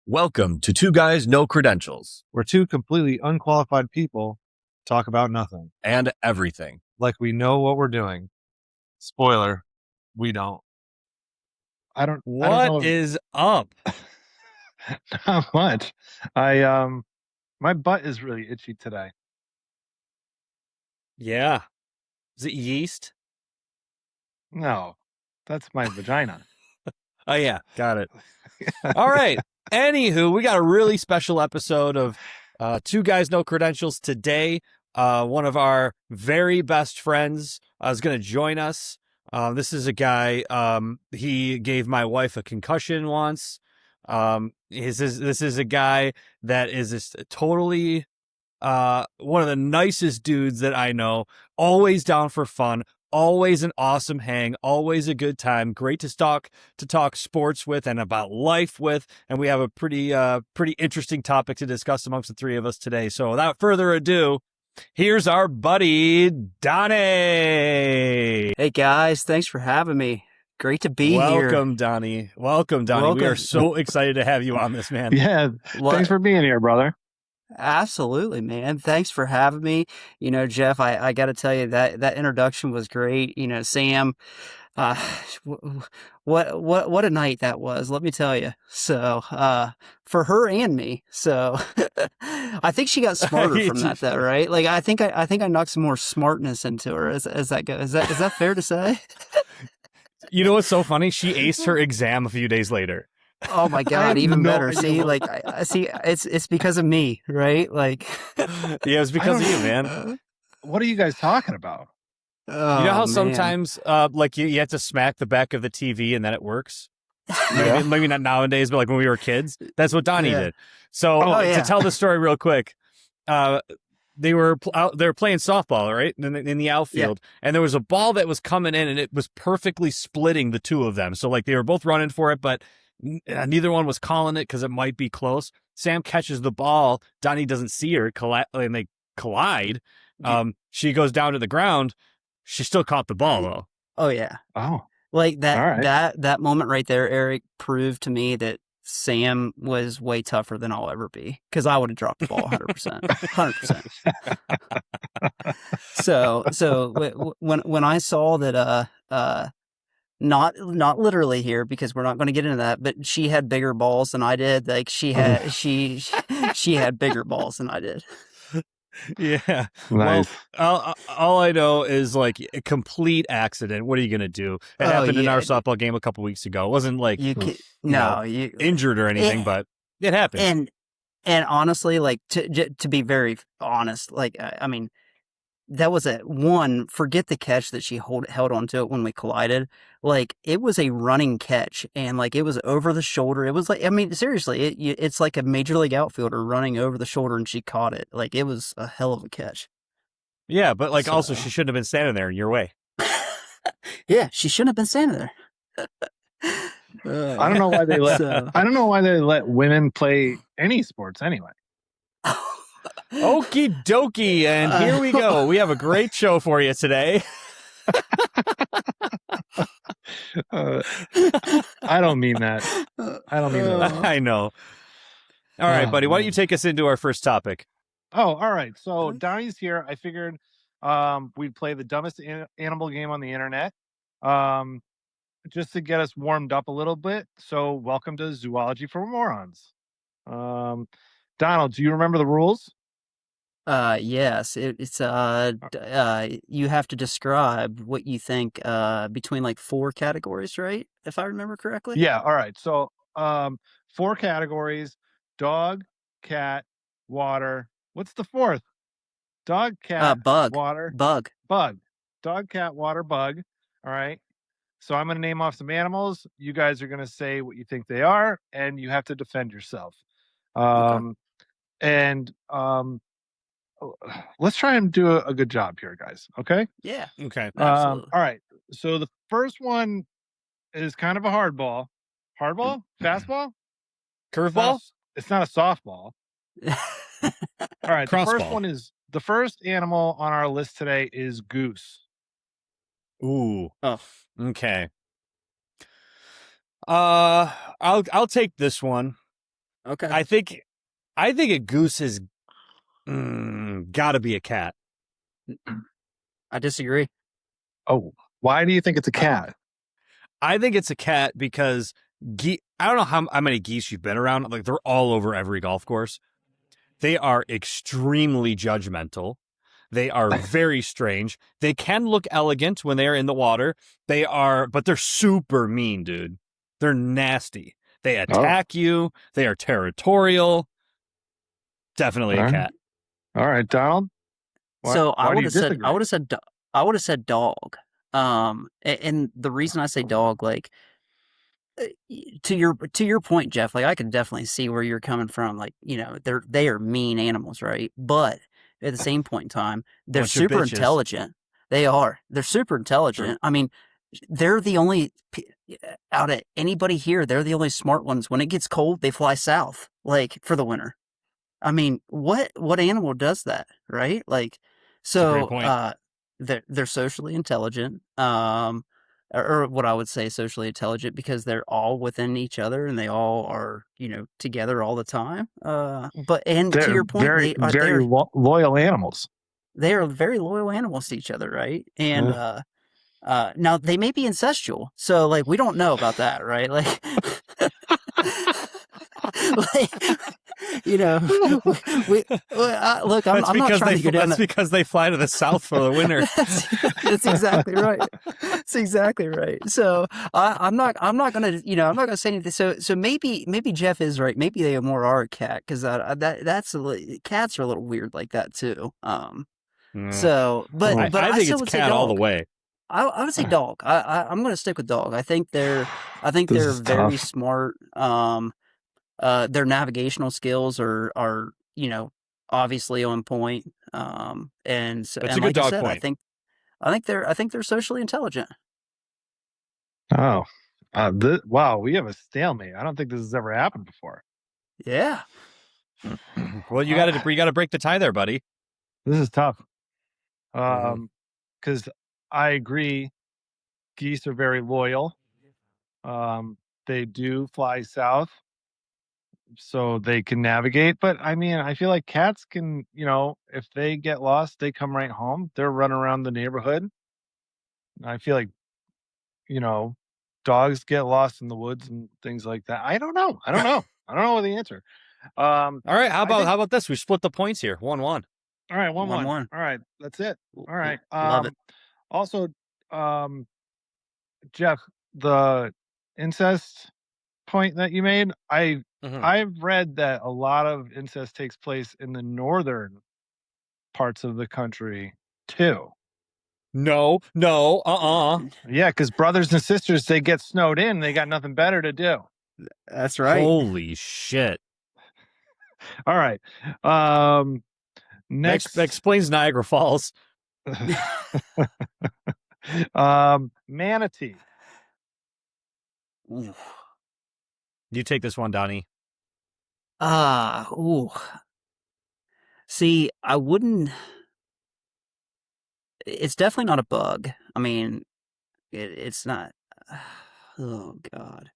Welcome to Two Guys, No Credentials, where two completely unqualified people talk about nothing. and everything. Like we know what we're doing. Spoiler, we don't. I don't know. What is up? Not much. My butt is really itchy today. Yeah. Is it yeast? No, that's my vagina. Oh, yeah. Got it. All right. Anywho, we got a really special episode of Two Guys, No Credentials today. One of our very best friends is going to join us. This is a guy, he gave my wife a concussion once. This is a guy that is just totally one of the nicest dudes that I know, always down for fun, always an awesome hang, always a good time, great to talk sports with and about life with, and we have a pretty interesting topic to discuss amongst the three of us today. So without further ado, here's our buddy Donnie. Hey guys, thanks for having me. Great to be here. Welcome, Donnie. Welcome, Donnie. We are so excited to have you on this, man. Yeah, thanks for being here, brother. Absolutely, man. Thanks for having me. You know, Jeff, I got to tell you that introduction was great. You know, Sam, what a night that was. Let me tell you. So, for her and me. So, I think she got smarter from that, though, right? Like, I think I knocked some more smartness into her as that goes. Is that fair to say? You know what's so funny? She aced her exam a few days later. Oh my God, even no better. idea See, what- like I see, it's because of me, right? Like, Yeah, it's because of you, man. What are you guys talking about? Oh, You know how man. sometimes, like you have to smack the back of the TV and then it works. Yeah. Maybe not nowadays, but like when we were kids, that's what Donnie Yeah. did. So Oh, yeah. to tell the story real quick, they were playing softball, right, in the outfield, and there was a ball that was coming in, and it was perfectly splitting the two of them. So like they were both running for it, but neither one was calling it because it might be close. Sam catches the ball. Donnie doesn't see her, and they collide. She goes down to the ground. She still caught the ball though. Oh yeah, Oh, like that All right. that moment right there, Eric, proved to me that Sam was way tougher than I'll ever be, because I would have dropped the ball 100%, 100%. So when I saw that not literally here, because we're not going to get into that, but she had bigger balls than I did. Like she had she had bigger balls than I did. Yeah. Nice. Well, all I know is like a complete accident. What are you gonna do? It happened in yeah. our softball game a couple weeks ago. It wasn't like You can, know, you injured or anything, but it happened. and honestly, like to be very honest, like I mean, that was forget the catch that she held onto it when we collided. Like it was a running catch, and like it was over the shoulder. It was like, I mean, seriously, it's like a major league outfielder running over the shoulder, and she caught it. Like it was a hell of a catch. Yeah, but like also she shouldn't have been standing there in your way. Yeah, she shouldn't have been standing there. I don't know why they let So- I don't know why they let women play any sports anyway. Okie dokie, and here we go. We have a great show for you today. I don't mean that. I don't mean that. I know. All right, buddy. Why don't you take us into our first topic? Oh, all right. So Donnie's here. I figured we'd play the dumbest animal game on the internet, just to get us warmed up a little bit. So welcome to Zoology for Morons. Donald, do you remember the rules? Yes, it's you have to describe what you think between like 4 categories, right? If I remember correctly. Yeah. All right. So 4 categories: dog, cat, water. What's the 4th? Dog, cat, Bug. water, Bug. bug. Dog, cat, water, bug. All right. So I'm going to name off some animals. You guys are going to say what you think they are, and you have to defend yourself. And let's try and do a good job here, guys. Okay. Yeah. Okay. Absolutely. All right. So the first one is kind of a hardball. Hardball? Fastball? Curveball? It's not a softball. All right. The first animal on our list today is goose. Ooh. Oh. Okay. I'll take this one. Okay. I think a goose has got to be a cat. I disagree. Oh, why do you think it's a cat? I think it's a cat because I don't know how many geese you've been around. Like, they're all over every golf course. They are extremely judgmental. They are very strange. They can look elegant when they are in the water. But they're super mean, dude. They're nasty. They attack you. They are territorial. Definitely a cat. All right, Donald. So I why do would you have said disagree? I would have said dog. And the reason I say dog, like, to your point, Jeff, like, I can definitely see where you're coming from. Like, they are mean animals, right? But at the same point in time, they're Bunch of super bitches. intelligent. They are. They're super intelligent. True. I mean, they're the only out of anybody here. They're the only smart ones. When it gets cold, they fly south, like, for the winter. I mean, what animal does that, right? Like, That's a great so point. they're socially intelligent, or what I would say socially intelligent, because they're all within each other and they all are, together all the time. But to They're your point, very, very loyal animals. they are very loyal animals to each other, right? And now they may be incestual, so, like, we don't know about that, right? Like, like, look, I'm not trying to go down That's because they fly to the south for the winter. That's exactly right. That's exactly right. So I'm not gonna say anything. So maybe Jeff is right. Maybe they more are a cat, because cats are a little weird like that too. So, but I think still it's would say cat all the dog. way. I would say dog. I'm going to stick with dog. I think they're very smart. Their navigational skills are obviously on point. And so, That's and a good like I dog said, point. I think they're socially intelligent. Oh, wow! We have a stalemate. I don't think this has ever happened before. Yeah. Well, you got to break the tie there, buddy. This is tough. Because I agree, geese are very loyal. They do fly south, so they can navigate. But I mean, I feel like cats can, if they get lost, they come right home. They're running around the neighborhood. I feel like, dogs get lost in the woods and things like that. I don't know. I don't know the answer. All right, how about this? We split the points here, 1-1. All right, 1-1. 1-1. All right, that's it. All right. Love it. Also, Jeff, the incest point that you made, I've read that a lot of incest takes place in the northern parts of the country too. No. Yeah, because brothers and sisters, they get snowed in. They got nothing better to do. That's right. Holy shit. All right. Next. That explains Niagara Falls. Manatee. You take this one, Donnie. See, I wouldn't. It's definitely not a bug. I mean, it's not. Oh God.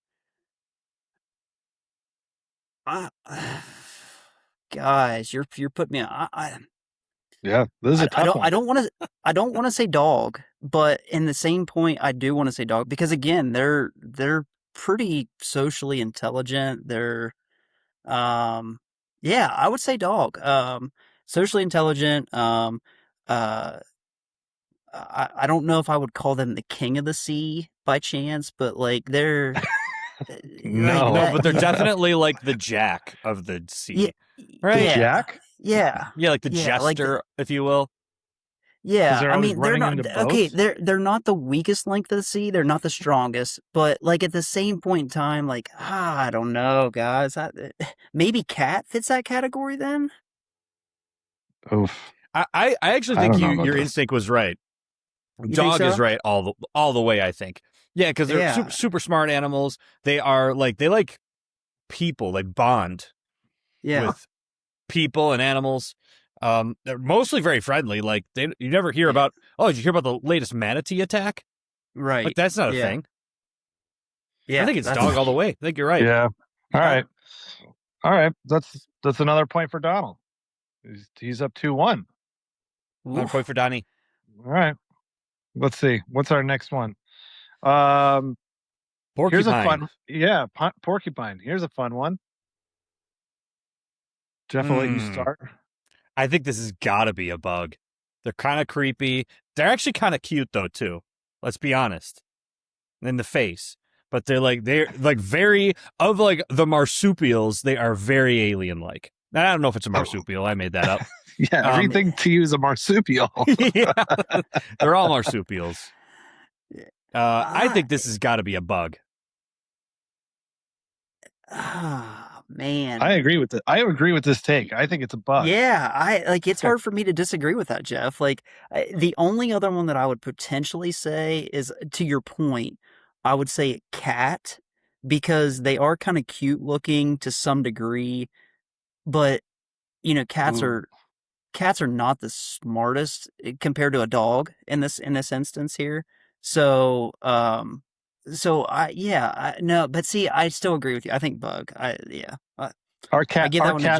Guys, you're putting me. Yeah, this is a tough one. I don't want to say dog, but in the same point, I do want to say dog, because again, they're pretty socially intelligent. They're, yeah, I would say dog. Socially intelligent. I don't know if I would call them the king of the sea by chance, but, like, they're No, but they're definitely like the Jack of the sea, right? The Jack? Yeah, like the jester, like if you will. Yeah, they're I always mean, they're running not into okay. boats? They're not the weakest link of the sea. They're not the strongest, but, like, at the same point in time, like, I don't know, guys. Maybe cat fits that category then. Oof. I actually I think don't know about your this. instinct was right. You think Dog is so? right all the way, I think. Yeah, because they're Yeah. super smart animals. They like people. They bond Yeah, with people and animals. They're mostly very friendly. Like, you never hear about. Oh, did you hear about the latest manatee attack? right. Like, that's not a Yeah. thing. Yeah, I think it's that's- dog all the way. I think you're right. Yeah. All right. All right, that's another point for Donald. He's up 2-1. Another point for Donnie. All right, let's see. What's our next one? Here's a Porcupine. fun. Porcupine. Here's a fun one. Jeff, I'll let you start. I think this has got to be a bug. They're kind of creepy. They're actually kind of cute though too. Let's be honest. In the face, but they're very of like the marsupials. They are very alien-like. I don't know if it's a marsupial. I made that up. Yeah, everything to you is a marsupial. Yeah, they're all marsupials. I think this has got to be a bug. Oh, man. I agree with it. I agree with this take. I think it's a bug. Yeah, it's hard for me to disagree with that, Jeff. The only other one that I would potentially say is, to your point, I would say cat, because they are kind of cute looking to some degree, but cats are not the smartest compared to a dog in this instance here. So, no, but see, I still agree with you. I think bug. Our cat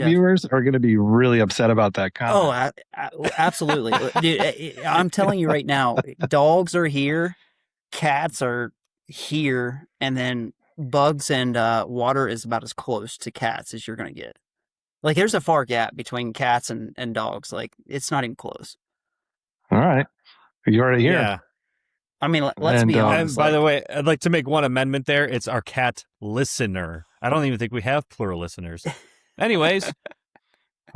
viewers are going to be really upset about that comment. Oh, absolutely. Dude, I'm telling you right now, dogs are here, cats are here, and then bugs and water is about as close to cats as you're going to get. Like, there's a far gap between cats and dogs. Like, it's not even close. All right. You already here. Yeah. I mean, let's be honest. And by the way, I'd like to make one amendment there. It's our cat listener. I don't even think we have plural listeners. Anyways.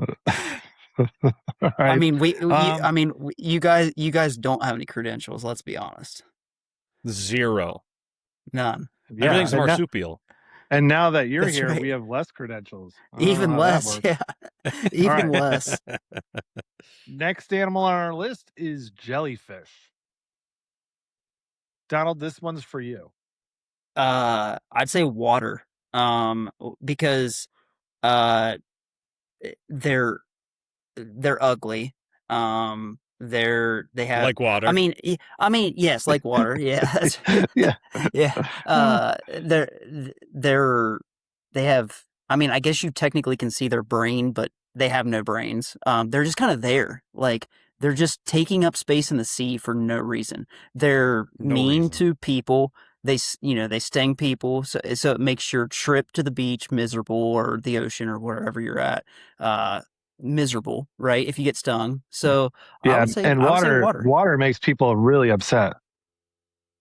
Right. I mean, you guys don't have any credentials. Let's be honest. 0. None. Yeah, everything's marsupial. And now that you're That's here, right. we have less credentials. Even less. Yeah. Even right. less. Next animal on our list is jellyfish. Donald, this one's for you. I'd say water. Because they're ugly. They have like water. I mean, yes, like water. Yeah. Yeah. Yeah. They have, I mean, I guess you technically can see their brain, but they have no brains. They're just kind of there. Like, they're just taking up space in the sea for no reason. They're mean to people. They sting people. So it makes your trip to the beach miserable, or the ocean, or wherever you're at, miserable, right? If you get stung. So yeah, I would say, and water makes people really upset.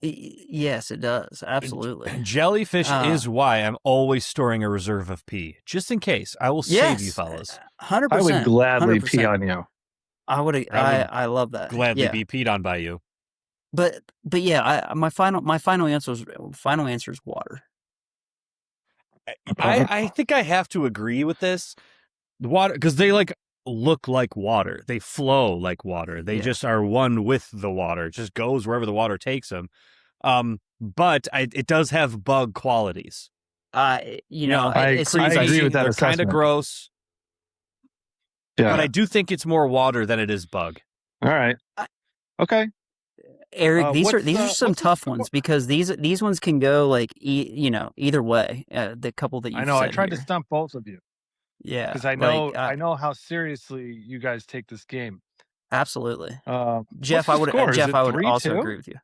Yes, it does. Absolutely. Jellyfish is why I'm always storing a reserve of pee, just in case. I will save you fellas. 100%. I would gladly 100%. pee on you. I love that. Gladly be peed on by you. But yeah, my final answer is water. I think I have to agree with this. The water, because they look like water. They flow like water. They just are one with the water. It just goes wherever the water takes them. But it does have bug qualities. I agree with that. They're kind of gross. Yeah. But I do think it's more water than it is bug. All right. Okay. Eric, these are some tough ones, because these ones can go either way. The couple that you I know. I tried here. to stump both of you. Yeah, because I know how seriously you guys take this game. Absolutely, Jeff. I would also 3-2? agree with you.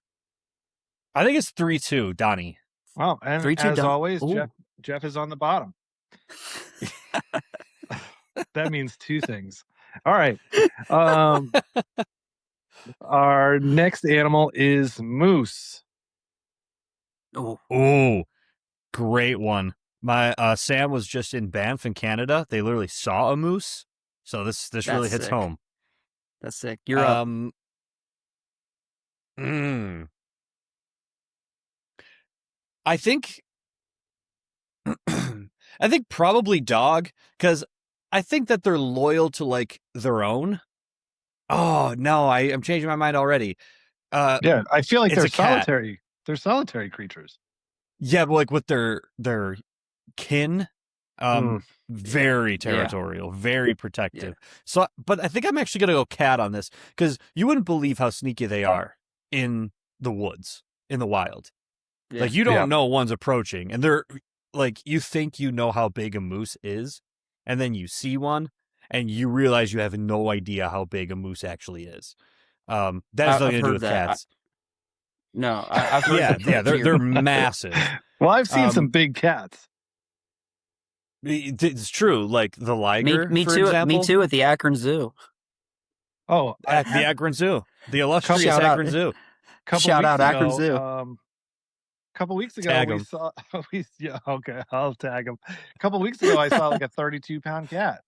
I think it's 3-2, Donnie. Wow, and 3-2 as always, Jeff is on the bottom. That means two things. All right. Our next animal is moose. Oh, great one. My Sam was just in Banff in Canada. They literally saw a moose, so this really hits home. That's sick. You're up. I think probably dog, because I think that they're loyal to their own. Oh no, I am changing my mind already. Yeah, I feel like they're cat. solitary. They're solitary creatures. Yeah, but with their kin, very territorial, very protective. Yeah. So, but I think I'm actually gonna go cat on this, because you wouldn't believe how sneaky they are in the woods, in the wild. Yeah. You don't know one's approaching, and they're you think you know how big a moose is. and then you see one, and you realize you have no idea how big a moose actually is. That has nothing to do with cats. I've heard Yeah, that yeah, too. they're massive. Well, I've seen some big cats. It's true, like the liger, me for too. example. Me too at the Akron Zoo. Oh, At the Akron Zoo, the illustrious Shout out. Akron Zoo. Shout out Akron Zoo. A couple weeks ago, Tag we 'em. saw. Yeah, okay, I'll tag him. A couple weeks ago, I saw like a 32-pound cat.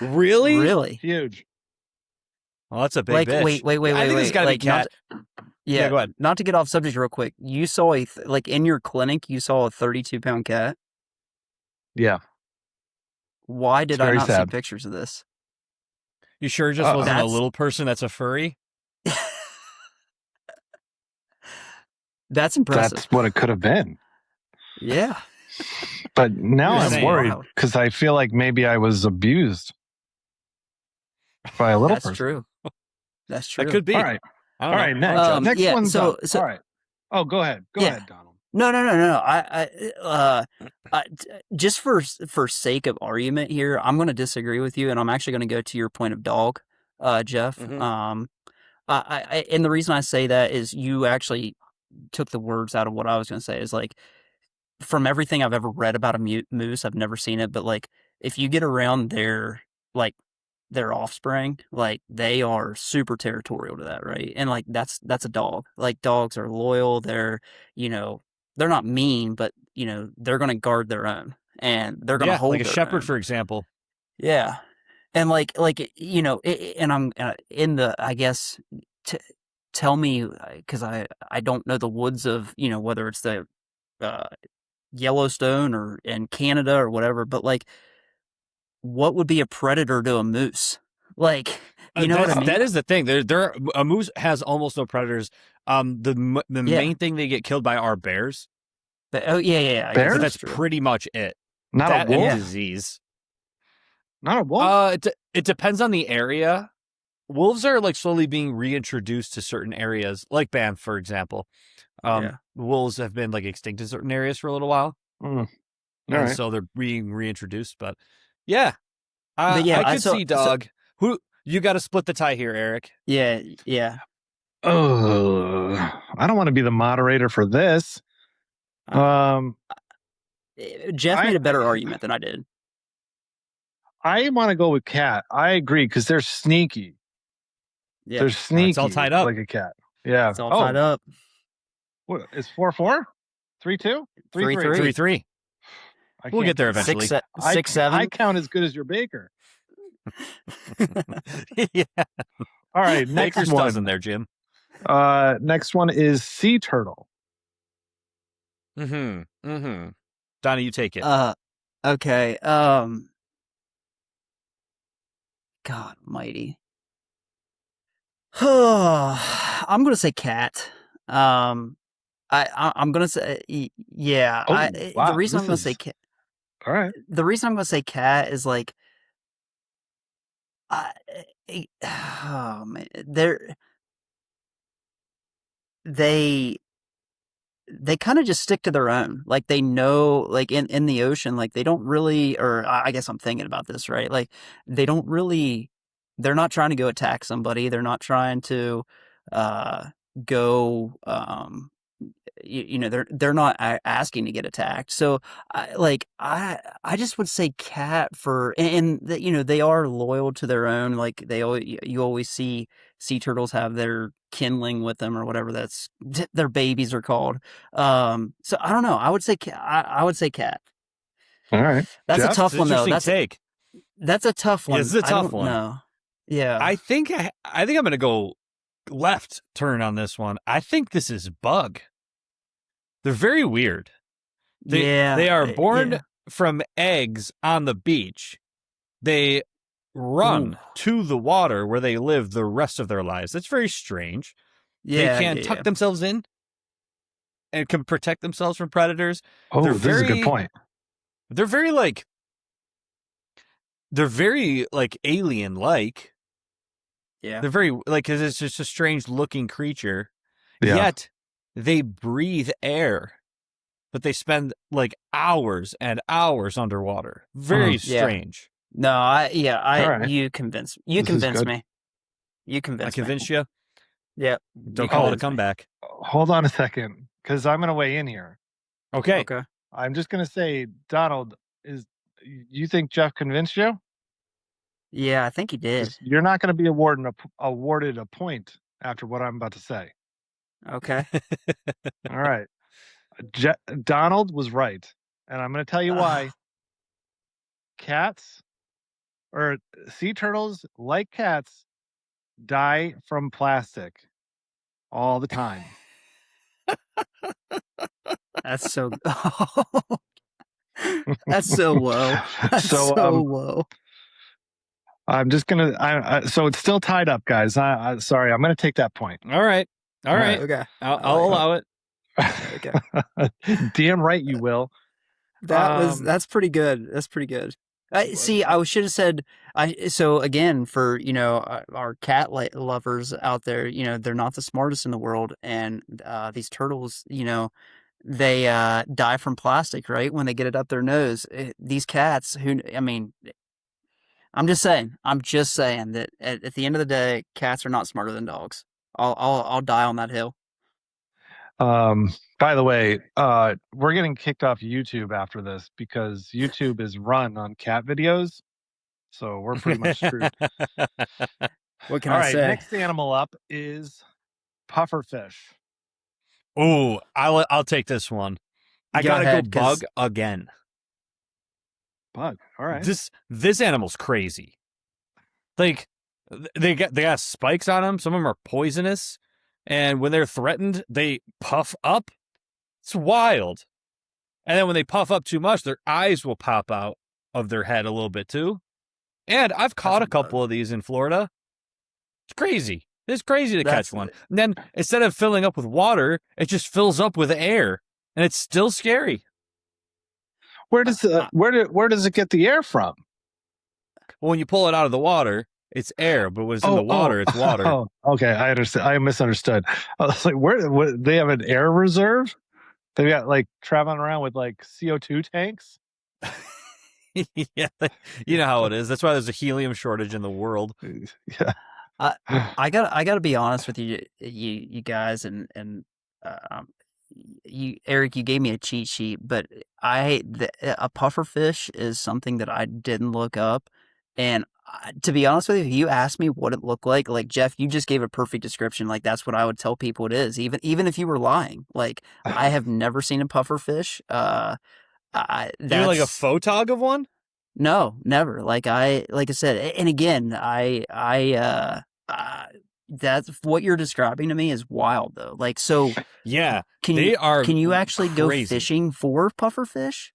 Really? Really? Huge. Well, that's a big Like, bitch. wait. I think it's got to like, be cat. Yeah, go ahead. Not to get off subject real quick. You saw like in your clinic, you saw a 32-pound cat. Yeah. Why did It's I very not see sad. pictures of this? You sure it just wasn't a That's- little person that's a furry? That's impressive. That's what it could have been. Yeah. But now You're I'm saying- worried Wow. because I feel like maybe I was abused by a little That's person. true. That's true. That could be. All right. I All don't right. know. Next yeah, one's so- up. so- All right. Oh, go ahead. Go Yeah. ahead, Donald. No. Just for sake of argument here, I'm going to disagree with you, and I'm actually going to go to your point of dog, Jeff. Mhm. And the reason I say that is you actually took the words out of what I was going to say. Is like, from everything I've ever read about a moose, I've never seen it, but like if you get around their offspring, like they are super territorial to that, right? And like that's a dog. Like dogs are loyal. They're they're not mean, but they're going to guard their own, and they're going to hold like a their shepherd, own. for example. Yeah, and and I'm in the I guess tell me because I don't know the woods of whether it's the Yellowstone or in Canada or whatever, but like, what would be a predator to a moose? Like, you know what I mean? That is the thing. A moose has almost no predators. The main thing they get killed by are bears. But, I guess Bears? But that's true. pretty much it. Not That a wolf. and disease. Not a wolf. It depends on the area. Wolves are like slowly being reintroduced to certain areas, like Banff, for example. Wolves have been like extinct in certain areas for a little while, All and right. so they're being reintroduced. But yeah, But yeah, I could see dog. Who you got to split the tie here, Eric? Yeah. Oh, I don't want to be the moderator for this. Jeff made a better argument than I did. I want to go with cat. I agree because they're sneaky. Yeah, They're sneaky. It's all tied up. like a cat. Yeah. it's all tied up. What, it's 4-4? 3-2? 3-3. 3-3. I We'll can't- get there eventually. 6-7. I count as good as your baker. Yeah, All right, make your next studs in one. there, Jim. Next one is sea turtle. Donnie, you take it. Okay. God almighty. I'm gonna say cat. I'm gonna say yeah. Oh, wow, The reason I'm gonna this say is- cat. All right. The reason I'm gonna say cat is like, oh man, they kind of just stick to their own. Like they know, like in the ocean, like they don't really, or I guess I'm thinking about this, right? Like they don't really, they're not trying to go attack somebody. They're not trying to go, they're not asking to get attacked. So I just would say cat for, and they are loyal to their own. Like you always see sea turtles have their kindling with them or whatever their babies are called. So I don't know. I would say I would say cat. All right. That's Jeff? a tough one though. Interesting take. That's a tough one. It's a tough one. No. Yeah. I think I'm gonna go left turn on this one. I think this is bug. They're very weird. They are born from eggs on the beach. They run to the water where they live the rest of their lives. That's very strange. They can tuck themselves in and can protect themselves from predators. Oh, They're this is a good very- point. They're very alien like. Yeah. They're very because it's just a strange looking creature. Yeah. Yet they breathe air. but they spend like hours and hours underwater. Very Yeah. strange. No, All right. you convinced This is good. me. You I convinced me. convinced you. Yeah. Don't you call it a convinced me. comeback. Hold on a second, because I'm going to weigh in here. Okay. Okay. I'm just going to say, Donald, you think Jeff convinced you? Yeah, I think he did. 'Cause you're not going to be awarded a point after what I'm about to say. Okay. All right. Donald was right. And I'm going to tell you why. Cats or sea turtles, like cats, die from plastic all the time. That's so. That's so low. That's So, low. I'm just gonna. So it's still tied up, guys. Sorry, I'm gonna take that point. All right. All right. Okay. I'll allow it. Okay. Damn right you will. That's pretty good. That's pretty good. I should have said. So again, for our cat lovers out there, they're not the smartest in the world, and these turtles, they die from plastic, right? When they get it up their nose. These cats, I'm just saying that at the end of the day, cats are not smarter than dogs. I'll die on that hill. By the way, we're getting kicked off YouTube after this because YouTube is run on cat videos. So we're pretty much screwed. What can All I right, say? next animal up is pufferfish. Ooh, I'll take this one. I gotta go bug again. Bug. All right. This animal's crazy. Like they got spikes on them. Some of them are poisonous, and when they're threatened, they puff up. It's wild. And then when they puff up too much, their eyes will pop out of their head a little bit too. And I've caught a couple of these in Florida. It's crazy. It's crazy to catch one. And then instead of filling up with water, it just fills up with air, and it's still scary. Where does it get the air from? Well, when you pull it out of the water, it's air, but when it's in the water, it's water. Oh, okay. I understand. I misunderstood. I was like, where they have an air reserve? They got like traveling around with like CO2 tanks. Yeah, you know how it is. That's why there's a helium shortage in the world. Yeah. I gotta be honest with you guys, and you, Eric, you gave me a cheat sheet, but a pufferfish is something that I didn't look up, and to be honest with you, if you asked me what it looked like Jeff, you just gave a perfect description. Like that's what I would tell people it is, even if you were lying. Like I have never seen a pufferfish. You're like a photog of one? No, never. Like I said, and again, that's what you're describing to me is wild though. Like, so yeah, can you actually go fishing for pufferfish?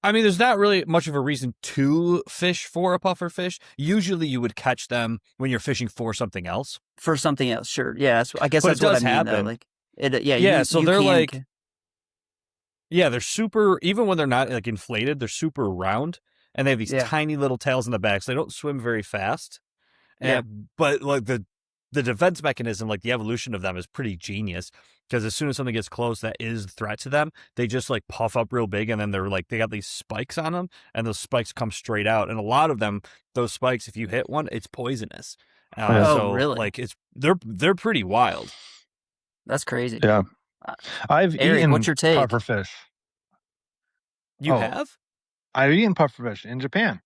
I mean, there's not really much of a reason to fish for a pufferfish. Usually you would catch them when you're fishing for something else. For something else, sure. Yeah, I guess but that's what I mean happen. though. Like so they're like they're super, even when they're not like inflated, they're super round. And they have these tiny little tails in the back, so they don't swim very fast. But like the defense mechanism, like the evolution of them is pretty genius, because as soon as something gets close that is a threat to them, they just like puff up real big, and then they got these spikes on them, and those spikes come straight out. And a lot of them, those spikes, if you hit one, it's poisonous. So really? Like they're pretty wild. That's crazy. Yeah. I've eaten what's your take? Pufferfish. You have? I've eaten pufferfish in Japan.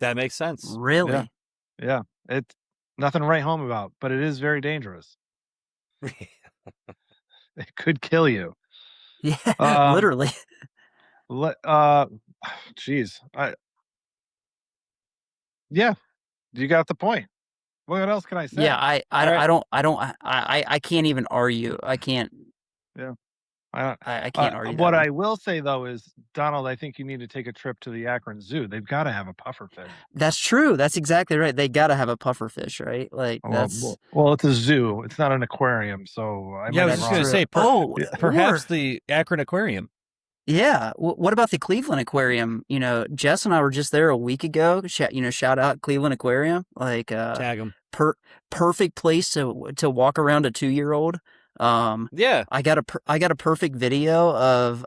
That makes sense. Really? Yeah. It's nothing to write home about, but it is very dangerous. It could kill you. Yeah, literally. Geez. Yeah, you got the point. What else can I say? Yeah, I can't even argue. I can't. Yeah. I can't argue. What I will say though is, Donald, I think you need to take a trip to the Akron Zoo. They've got to have a pufferfish. That's true. That's exactly right. They got to have a pufferfish, right? Like that's well, it's a zoo. It's not an aquarium. So I was just going to say, perhaps the Akron Aquarium. Yeah. What about the Cleveland Aquarium? Jess and I were just there a week ago. Shout out Cleveland Aquarium. Like tag them. Perfect place to walk around a 2-year-old. Yeah. I got a perfect video of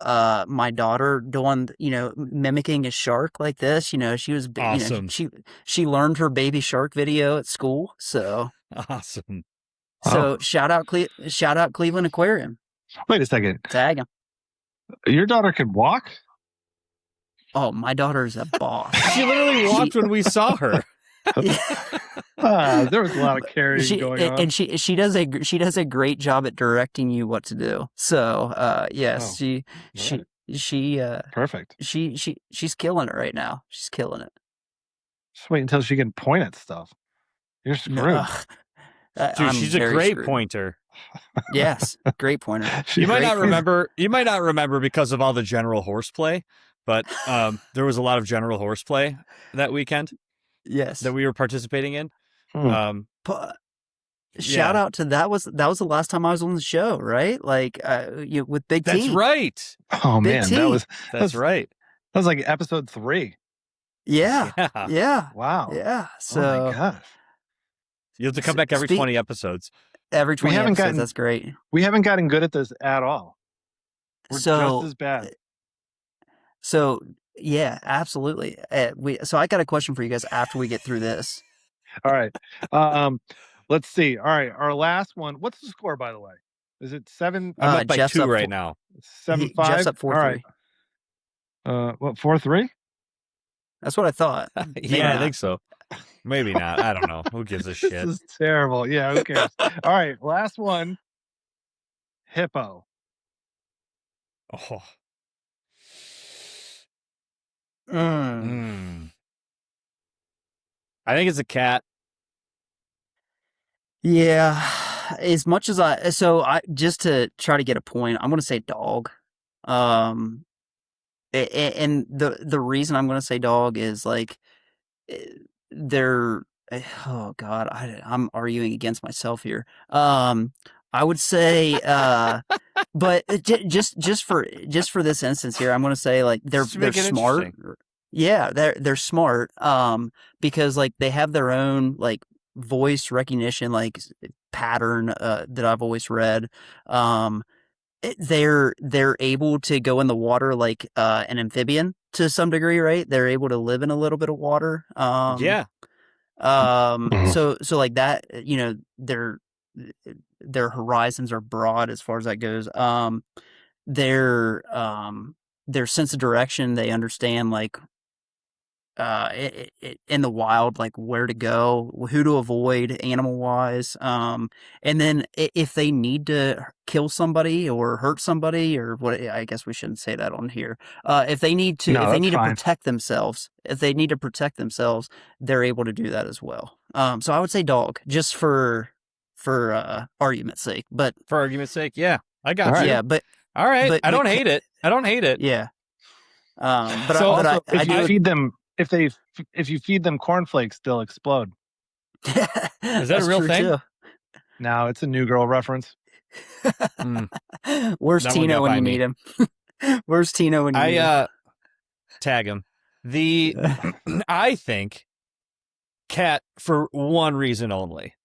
my daughter doing, mimicking a shark like this. She was, Awesome. she learned her baby shark video at school. So Awesome. shout out Cleveland Aquarium. Wait a second. Tag him. Your daughter can walk? Oh, my daughter's a boss. She literally walked when we saw her. There was a lot of carrying going on. And she does a great job at directing you what to do. So yes, she perfect. She's killing it right now. She's killing it. Just wait until she can point at stuff. You're screwed. Dude, she's a great pointer. Yes, great pointer. You might not remember because of all the general horseplay, but there was a lot of general horseplay that weekend. Yes, that we were participating in. Shout out to that was the last time I was on the show, right? Like with Big T. That's right. Oh man, that's right. That was like episode 3. Yeah. Wow. Yeah. So oh my gosh. You have to come back every 20 episodes. Every 20 episodes, that's great. We haven't gotten good at this at all. We're just as bad. So yeah, absolutely. So I got a question for you guys after we get through this. All right. Let's see. All right. Our last one. What's the score, by the way? Is it 7? I'm up by Jeff's 2 up right now. 7-5. Jeff's up 4-3. All right. What 4-3? That's what I thought. Yeah, I think so. Maybe not. I don't know. Who gives a shit? This is terrible. Yeah, who cares? All right. Last one. Hippo. Oh. I think it's a cat. Yeah, as much as I just to try to get a point, I'm going to say dog. And the reason I'm going to say dog is like they're oh god, I'm arguing against myself here. I would say but just for this instance here, I'm going to say like they're smart. Yeah, they're smart because like they have their own like voice recognition like pattern that I've always read. They're able to go in the water like an amphibian to some degree, right? They're able to live in a little bit of water. Yeah. So like that, their horizons are broad as far as that goes. Their sense of direction, they understand like in the wild, like where to go, who to avoid animal wise. And then if they need to kill somebody or hurt somebody or what, I guess we shouldn't say that on here. If they need to, protect themselves, they're able to do that as well. So I would say dog just for argument's sake, but for argument's sake. Yeah, I got you. Yeah, but all right. I don't hate it. Yeah. But so I if you feed them, if you feed them cornflakes, they'll explode. Is that a real thing? Too. No, it's a New Girl reference. Where's Tino when you need him? Where's Tino when you need him? Tag him. I think cat for one reason only.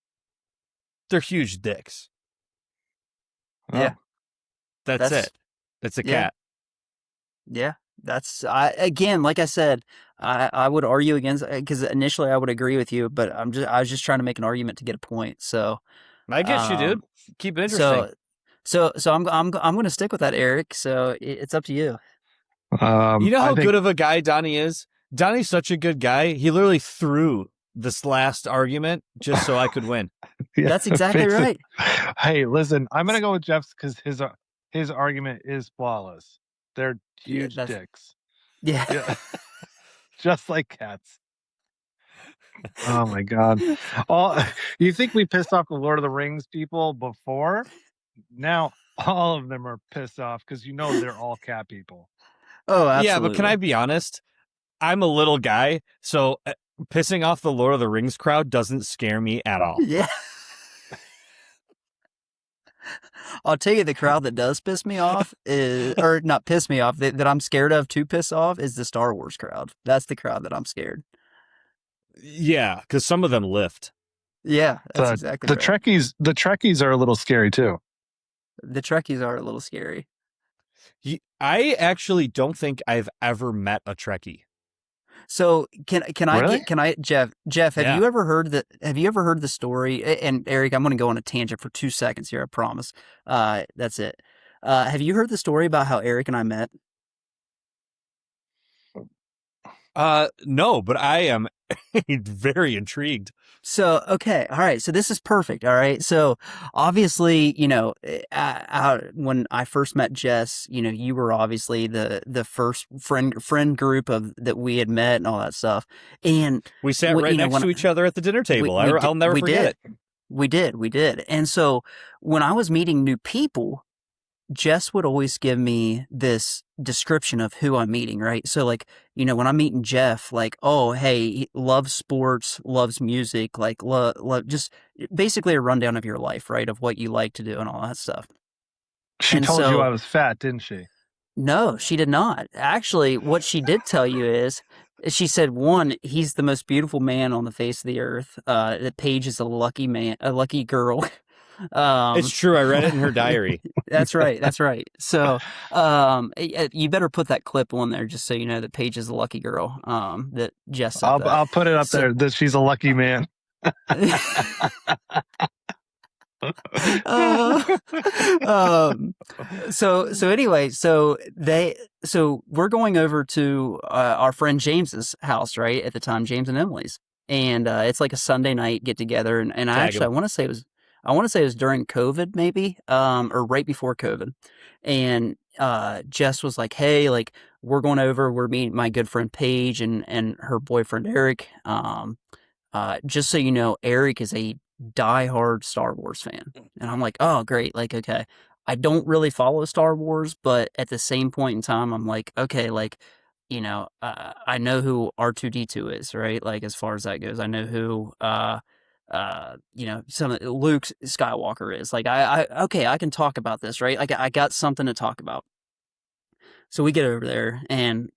They're huge dicks. Yeah. That's it. That's a cat. Yeah. That's again, like I said, I would argue against because initially I would agree with you, but I was just trying to make an argument to get a point. So I guess you dude. Keep it interesting. So I'm going to stick with that, Eric. So it's up to you. You know how good of a guy Donnie is? Donnie's such a good guy. He literally threw this last argument just so I could win. Yeah, that's exactly right. Hey, listen, I'm going to go with Jeff's because his argument is flawless. They're huge dicks. Yeah. Just like cats. Oh my God. You think we pissed off the Lord of the Rings people before? Now all of them are pissed off because they're all cat people. Oh, absolutely. Yeah, but can I be honest? I'm a little guy, so pissing off the Lord of the Rings crowd doesn't scare me at all. Yeah. I'll tell you, the crowd that does piss me off or not piss me off, that I'm scared of to piss off is the Star Wars crowd. That's the crowd that I'm scared. Yeah, because some of them lift. Yeah, that's exactly the right. The Trekkies are a little scary too. The Trekkies are a little scary. I actually don't think I've ever met a Trekkie. So can Really? Jeff, have Yeah. you ever heard the story? And Eric, I'm going to go on a tangent for 2 seconds here. I promise. That's it. Have you heard the story about how Eric and I met? No, but I am very intrigued. So, okay. All right. So this is perfect. All right. So obviously, when I first met Jess, you were obviously the first friend group that we had met and all that stuff. And We sat right next to each other at the dinner table. I'll never forget it. We did. And so when I was meeting new people, Jess would always give me this description of who I'm meeting, right? So like, when I'm meeting Jeff, like, oh, hey, he loves sports, loves music, like just basically a rundown of your life, right? Of what you like to do and all that stuff. She And told you so- I was fat, didn't she? No, she did not. Actually, what she did tell you is she said, one, he's the most beautiful man on the face of the earth. That Paige is a lucky man, a lucky girl. It's true. I read it in her diary. That's right. So, you better put that clip on there just so you know that Paige is a lucky girl. That Jess said that. I'll put it up there that she's a lucky man. So anyway, so we're going over to our friend James's house, right? At the time, James and Emily's, and it's like a Sunday night get together, and I want to say it was during COVID, maybe, or right before COVID, and Jess was like, "Hey, like we're going over, we're meeting my good friend Paige and her boyfriend Eric. Just so you know, Eric is a diehard Star Wars fan." And I'm like, "Oh, great. Like, okay. I don't really follow Star Wars, but at the same point in time, I'm like, okay, like, I know who R2-D2 is, right? Like, as far as that goes, I know who, some of Luke Skywalker is. Like, okay, I can talk about this, right? I got something to talk about." So we get over there and,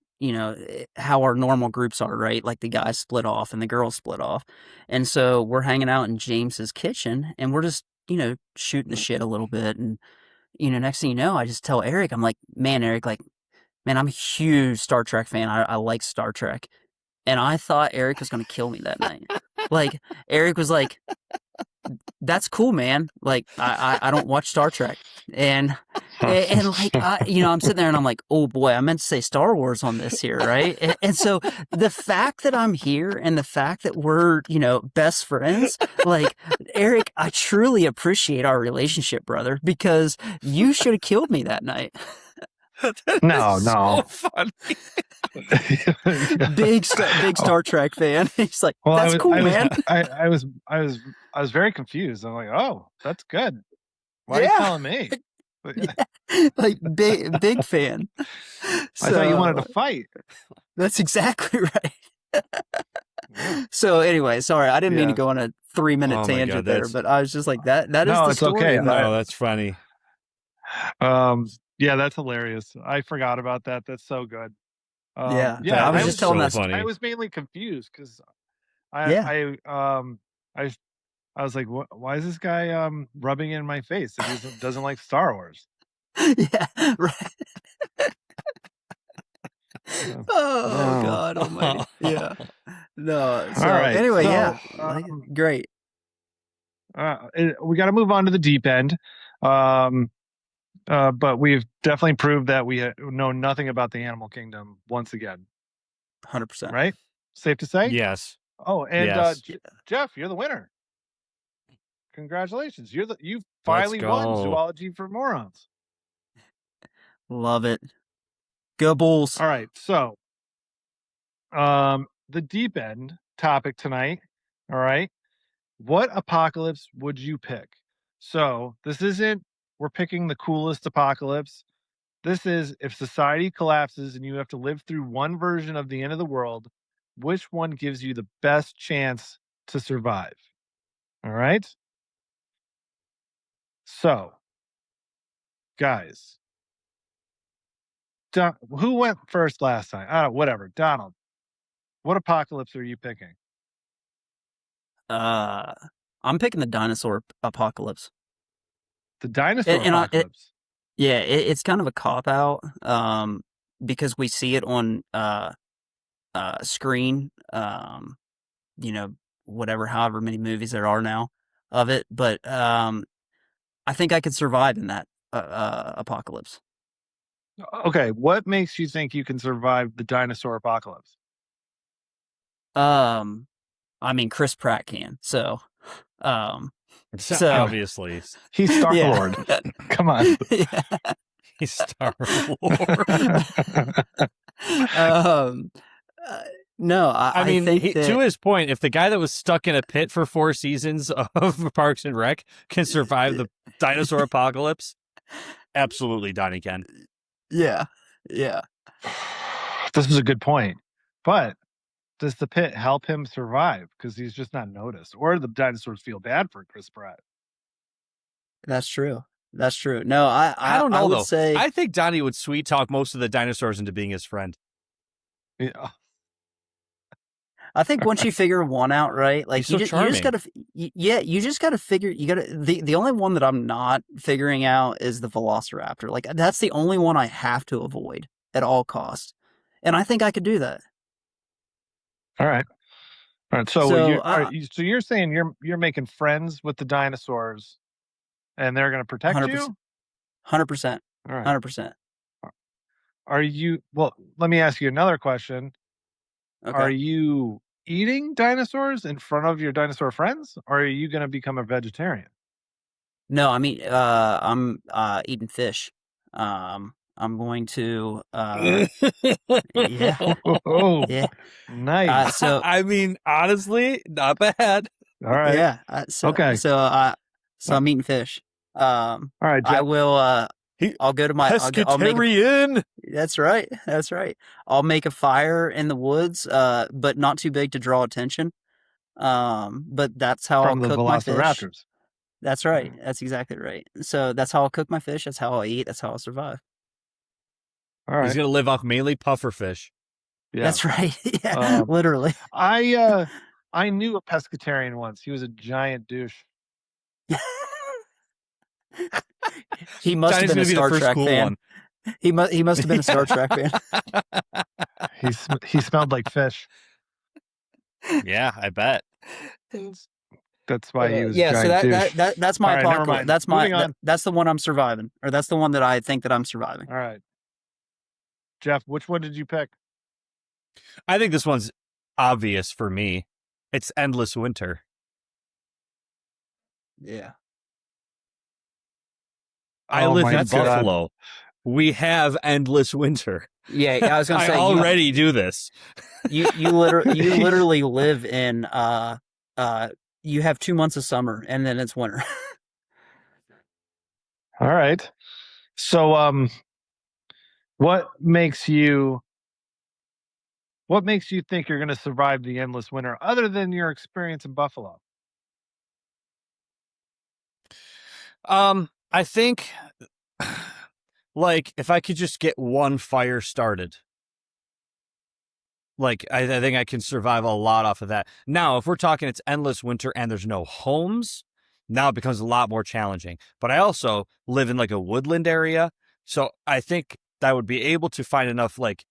how our normal groups are, right? Like the guys split off and the girls split off. And so we're hanging out in James's kitchen and we're just, shooting the shit a little bit. And, next thing you know, I just tell Eric, I'm like, "Man, Eric, like, man, I'm a huge Star Trek fan. I like Star Trek." And I thought Eric was going to kill me that night. Like, Eric was like, "That's cool, man. Like, I don't watch Star Trek." And like, I'm sitting there and I'm like, "Oh boy, I meant to say Star Wars on this here, right?" And so the fact that I'm here and the fact that we're, best friends, like, Eric, I truly appreciate our relationship, brother, because you should have killed me that night. No. So funny. Big Star Trek fan. He's like, Well, "That's cool, man." I was very confused. I'm like, "Oh, that's good. Why are you Yeah. telling me?" Like, big fan. I thought you wanted to fight. That's exactly right. So anyway, sorry, I didn't mean to go on a 3-minute Oh my tangent God, there, that's- but I was just like, that is No, the it's story. okay. about No, it. that's funny. Yeah, that's hilarious. I forgot about that. That's so good. Yeah, yeah. I was just telling that. funny. I was mainly confused because Yeah. I was like, why is this guy rubbing in my face if he doesn't like Star Wars? Yeah, right. Oh No. God Almighty. Yeah. No. So All right. anyway, so, yeah, like, great. we got to move on to the deep end. But we've definitely proved that we know nothing about the animal kingdom once again. 100%. Right? Safe to say? Yes. Oh, and Yes. Jeff, you're the winner. Congratulations. You finally won go. Zoology for Morons. Love it. Go Bulls. All right. So, the deep end topic tonight. All right. What apocalypse would you pick? So, this isn't we're picking the coolest apocalypse. This is if society collapses and you have to live through one version of the end of the world, which one gives you the best chance to survive? All right. So, guys, who went first last time? Whatever. Donald, what apocalypse are you picking? I'm picking the dinosaur apocalypse. The dinosaur And apocalypse. it's kind of a cop out, because we see it on screen, however many movies there are now of it. But I think I could survive in that apocalypse. Okay, what makes you think you can survive the dinosaur apocalypse? I mean, Chris Pratt can, so Obviously, he's Star Lord. Come on. he's Star Lord. No, I mean, think that, to his point, if the guy that was stuck in a pit for 4 seasons of Parks and Rec can survive the dinosaur apocalypse, absolutely, Donnie can. Yeah. This is a good point. But does the pit help him survive? Because he's just not noticed. Or the dinosaurs feel bad for Chris Pratt. That's true. No, I don't know, I would though. say, I think Donnie would sweet talk most of the dinosaurs into being his friend. Yeah. I think once you figure one out, right? Like He's so charming. you just gotta figure. The only one that I'm not figuring out is the Velociraptor. Like that's the only one I have to avoid at all costs, and I think I could do that. All right. So, So, you're saying you're making friends with the dinosaurs, and they're going to protect you? 100%. All right. 100%. Are you? Well, let me ask you another question. Okay. Are you eating dinosaurs in front of your dinosaur friends, or are you going to become a vegetarian? No, I mean, I'm eating fish. I'm going to, yeah, Oh, yeah. nice. So I mean, honestly, not bad. All right. yeah. Okay. So I'm eating fish. All right, Jeff. I will. I'll go to my pescatarian. That's right. I'll make a fire in the woods, but not too big to draw attention. But that's how From I'll the cook my fish. velociraptors. That's right. That's exactly right. So that's how I'll cook my fish. That's how I'll eat. That's how I'll survive. All right. He's gonna live off mainly puffer fish. Yeah. That's right. Yeah, literally. I knew a pescatarian once. He was a giant douche. He must have been a Star Trek fan. One. He must have been a Star Trek fan. He smelled like fish. Yeah, I bet. That's why he was a giant douche. That's my All right, apocalypse. That's the one I'm surviving, or that's the one that I think that I'm surviving. All right, Jeff, which one did you pick? I think this one's obvious for me. It's endless winter. Yeah. I live in Buffalo. We have endless winter. Yeah, I was gonna say I already do this. You literally live in you have 2 months of summer and then it's winter. All right. So what makes you think you're going to survive the endless winter other than your experience in Buffalo? I think like if I could just get one fire started. Like, I think I can survive a lot off of that. Now, if we're talking it's endless winter and there's no homes, now it becomes a lot more challenging. But I also live in like a woodland area. So I think that I would be able to find enough like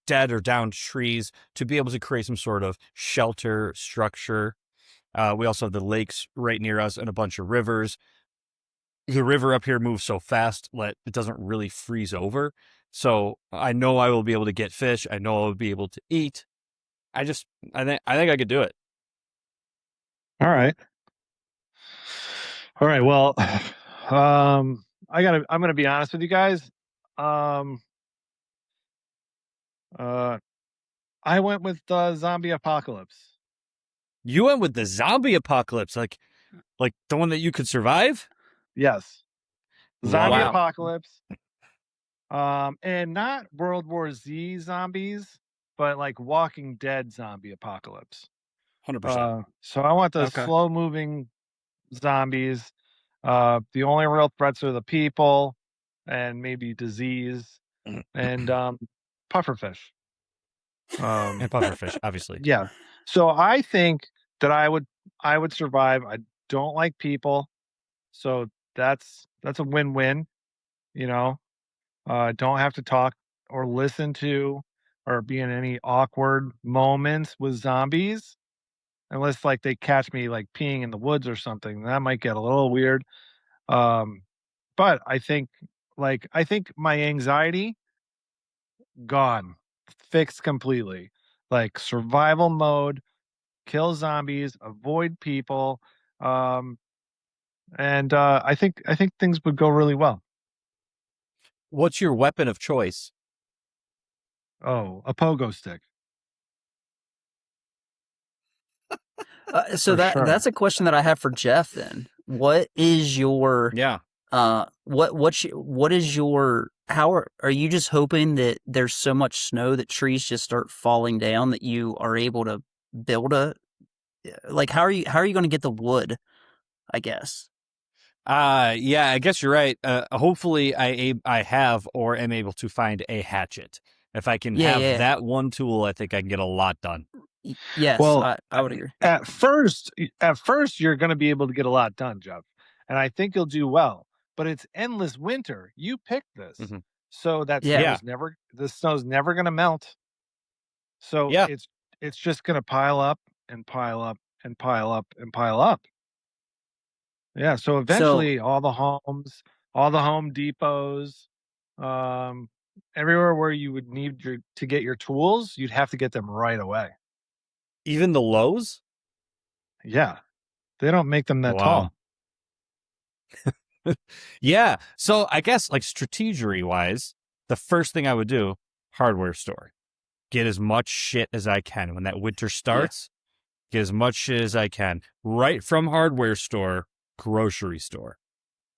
dead or downed trees to be able to create some sort of shelter structure. We also have the lakes right near us and a bunch of rivers. The river up here moves so fast that it doesn't really freeze over. So I know I will be able to get fish. I know I will be able to eat. I think I could do it. All right. Well, I'm going to be honest with you guys. I went with the zombie apocalypse. You went with the zombie apocalypse, like the one that you could survive? Yes. Zombie Wow. apocalypse. And not World War Z zombies, but like Walking Dead zombie apocalypse. 100%. So I want those slow moving zombies. The only real threats are the people and maybe disease and pufferfish. And pufferfish, obviously. Yeah. So I think that I would survive. I don't like people. So that's That's a win-win. You know, don't have to talk or listen to or be in any awkward moments with zombies unless like they catch me like peeing in the woods or something. That might get a little weird. Um, but I think my anxiety gone, fixed completely. Like survival mode, kill zombies, avoid people, um, and I think things would go really well. What's your weapon of choice? Oh, a pogo stick. So For sure. that's a question that I have for Jeff then. What is your Yeah. what is your how are you just hoping that there's so much snow that trees just start falling down that you are able to build a like how are you going to get the wood, I guess? Yeah, I guess you're right. Hopefully I have or am able to find a hatchet. If I can have Yeah. that one tool, I think I can get a lot done. Yes, Well, I would agree. at first you're going to be able to get a lot done, Jeff, and I think you'll do well. But it's endless winter. You picked this, Mhm. so that Yeah. the snow's never going to melt. So Yeah. it's just going to pile up and pile up and pile up and pile up. Yeah. So eventually, all the homes, all the Home Depots, um, everywhere where you would need to get your tools, you'd have to get them right away. Even the Lowe's? Yeah, they don't make them that Wow. tall. Yeah. So I guess like strategery wise, the first thing I would do, hardware store. Get as much shit as I can. When that winter starts, get as much shit as I can. Right from hardware store, grocery store.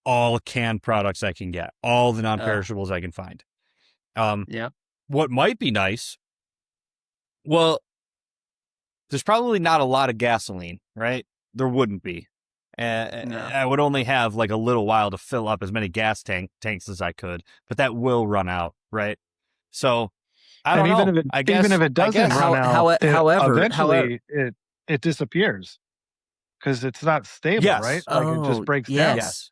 All canned products I can get. All the non-perishables I can find. Yeah. What might be nice, well, there's probably not a lot of gasoline, right? There wouldn't be. No. I would only have like a little while to fill up as many tanks as I could, but that will run out, right? So I don't know. Even if it doesn't run out, however, eventually it disappears because it's not stable, Yes. right? Like it just breaks down. Yes.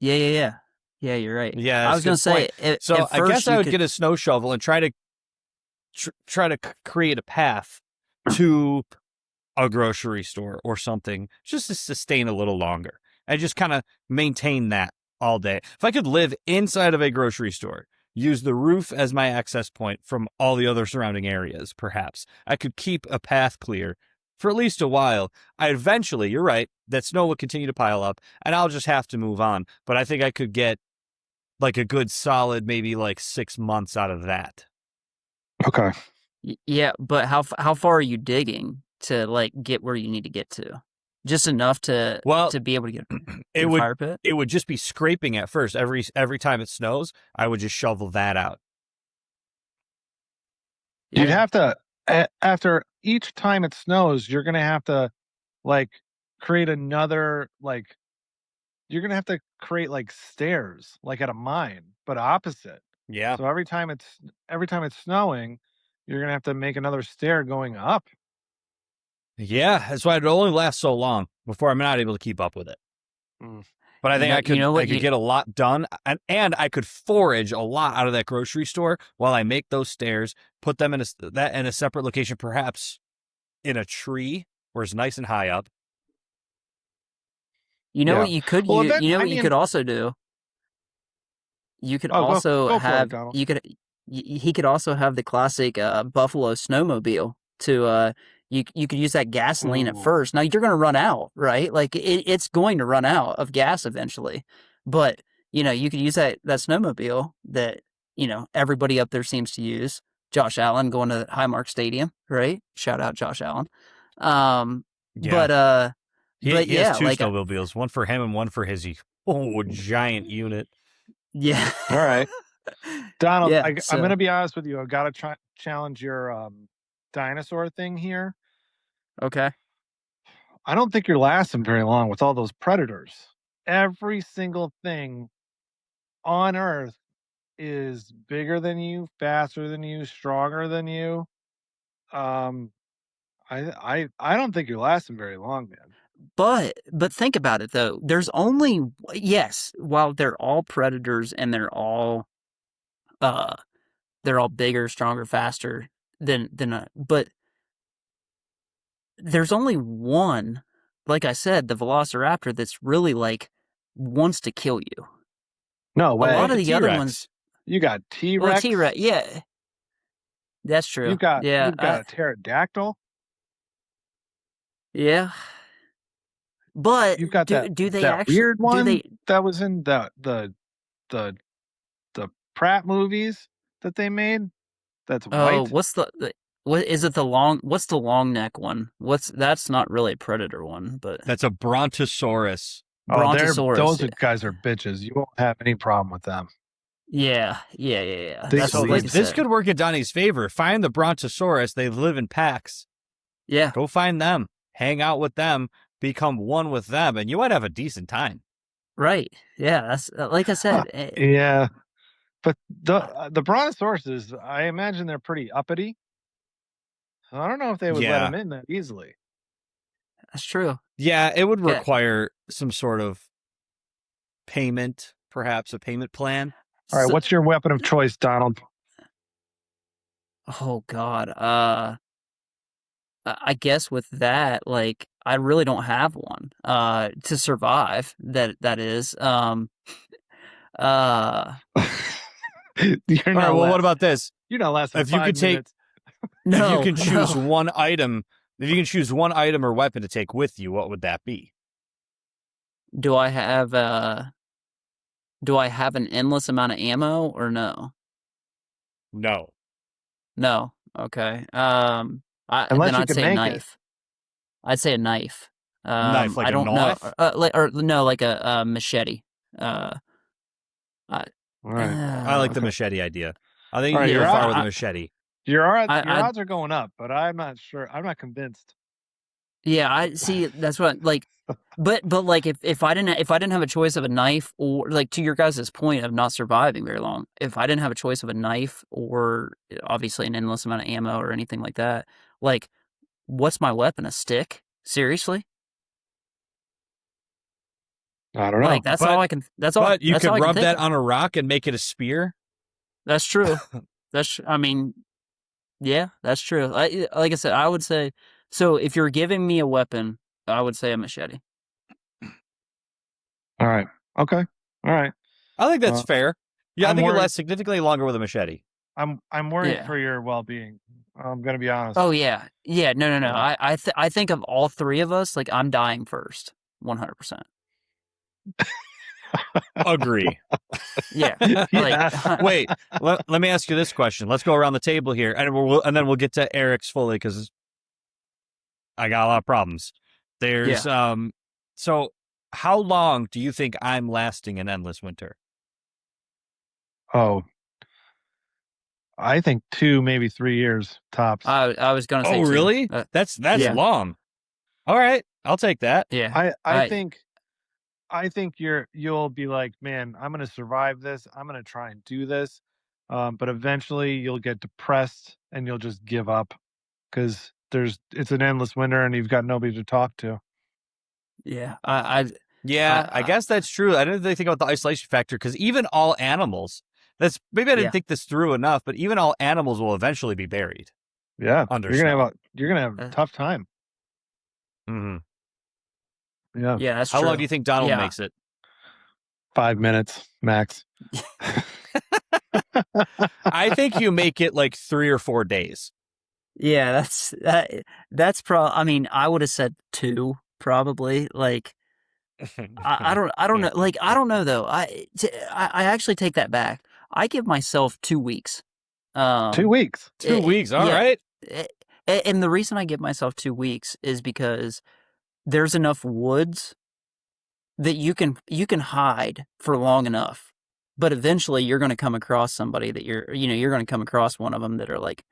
Yeah. Yeah, you're right. Yeah, I was going to say, so at I guess first I would get a snow shovel and try to create a path to a grocery store or something just to sustain a little longer and just kind of maintain that all day. If I could live inside of a grocery store, use the roof as my access point from all the other surrounding areas, perhaps I could keep a path clear for at least a while. You're right, that snow will continue to pile up and I'll just have to move on. But I think I could get like a good solid, maybe like 6 months out of that. Okay. Yeah, but how far are you digging to like get where you need to get to? Just enough to be able to get a fire pit? It would just be scraping at first. Every time it snows, I would just shovel that out. Yeah. You'd have to after each time it snows, you're gonna have to like create another like you're gonna have to create like stairs like at a mine, but opposite. Yeah. So every time it's snowing, you're gonna have to make another stair going up. Yeah, that's why it only lasts so long before I'm not able to keep up with it. But I think I could get a lot done, and I could forage a lot out of that grocery store while I make those stairs, put them in a separate location, perhaps in a tree where it's nice and high up. You know what you could you could also do? You could also have he could also have the classic Buffalo snowmobile to you could use that gasoline at first. Now you're going to run out, right? Like it's going to run out of gas eventually. But, you could use that snowmobile that, everybody up there seems to use. Josh Allen going to Highmark Stadium, right? Shout out Josh Allen. Yeah. He has two like snowmobiles, one for him and one for his giant unit. Yeah. All right. Donald, Yeah, I'm going to be honest with you. I've got to challenge your dinosaur thing here. Okay. I don't think you're lasting very long with all those predators. Every single thing on Earth is bigger than you, faster than you, stronger than you. I don't think you're lasting very long, man. but think about it though. There's only yes, while they're all predators and they're all bigger, stronger, faster but there's only one, like I said, the Velociraptor that's really like wants to kill you. No A way. lot of the other T-Rex. ones, You got T-Rex. well, T-Rex, yeah, that's true. You've got yeah, a pterodactyl. yeah. But You've got do they that actually weird one do they? that was in the Pratt movies that they made. That's Oh, white. what is it? What's the long neck one? That's not really a predator one, but That's a Brontosaurus. Brontosaurus. Those guys are bitches. You won't have any problem with them. Yeah. They- That's so like I This said. could work in Donnie's favor. Find the Brontosaurus. They live in packs. Yeah, Go find them. Hang out with them. Become one with them, and you might have a decent time. right. Yeah, that's like I said. Yeah, but the brontosauruses, I imagine they're pretty uppity. I don't know if they would let Yeah. them in that easily. That's true. Yeah, it would Okay. require some sort of payment, perhaps a payment plan. All right, So- what's your weapon of choice, Donald? Oh God. I guess with that, like, I really don't have one. To survive. That is. You're All right, not well, last- what about this? You're not lasting If you 5 could take- minutes. No. If you can choose no. one item, if you can choose one item or weapon to take with you, what would that be? Do I have an endless amount of ammo or no? No. No. Okay. Unless then you I'd can say a make it. knife. I'd say a knife. Knife, like I a don't knife? know. Like a machete. All right. I like the Okay. machete idea. I think All right, you can you're go far out. with a machete. Your I- odds are going up, but I'm not sure. I'm not convinced. Yeah, I see. That's what like, but like if I didn't have a choice of a knife or like to your guys' point of not surviving very long, if I didn't have a choice of a knife or obviously an endless amount of ammo or anything like that, like, what's my weapon? A stick? Seriously? I don't know. Like that's But- all I can. That's all. But you that's could all I can rub think that of. on a rock and make it a spear. That's true. I mean, yeah, that's true. Like I said, I would say. So if you're giving me a weapon, I would say a machete. All right. Okay. All right. I think that's Well, fair. Yeah, I I'm think it worried- lasts significantly longer with a machete. I'm worried Yeah. for your well-being. I'm gonna be honest. Oh yeah, no. Yeah. I think of all three of us, like I'm dying first, 100%. Agree. Yeah. Yeah. Wait, let me ask you this question. Let's go around the table here, and then we'll get to Eric's fully because I got a lot of problems. There's So, how long do you think I'm lasting in Endless Winter? Oh, I think 2, maybe 3 years tops. I was gonna say. Oh, two. really? That's yeah. long. All right, I'll take that. Yeah. I think you'll be like, man, I'm gonna survive this. I'm gonna try and do this, but eventually you'll get depressed and you'll just give up because it's an endless winter and you've got nobody to talk to. Yeah. Yeah, I I- guess that's true. I didn't really think about the isolation factor because even all animals. Maybe I didn't Yeah. think this through enough, but even all animals will eventually be buried. Yeah, Under you're snow. gonna have a tough time. Mm-hmm. Yeah, Yeah, that's How true. long do you think Donald Yeah. makes it? 5 minutes max. I think you make it like 3 or 4 days. Yeah, that's I mean, I would have said 2 probably. Like I don't know. Like I don't know though. I actually take that back. I give myself 2 weeks. 2 weeks. 2 weeks. All right. And the reason I give myself 2 weeks is because there's enough woods that you can hide for long enough, but eventually you're going to come across somebody that you're going to come across one of them that are like,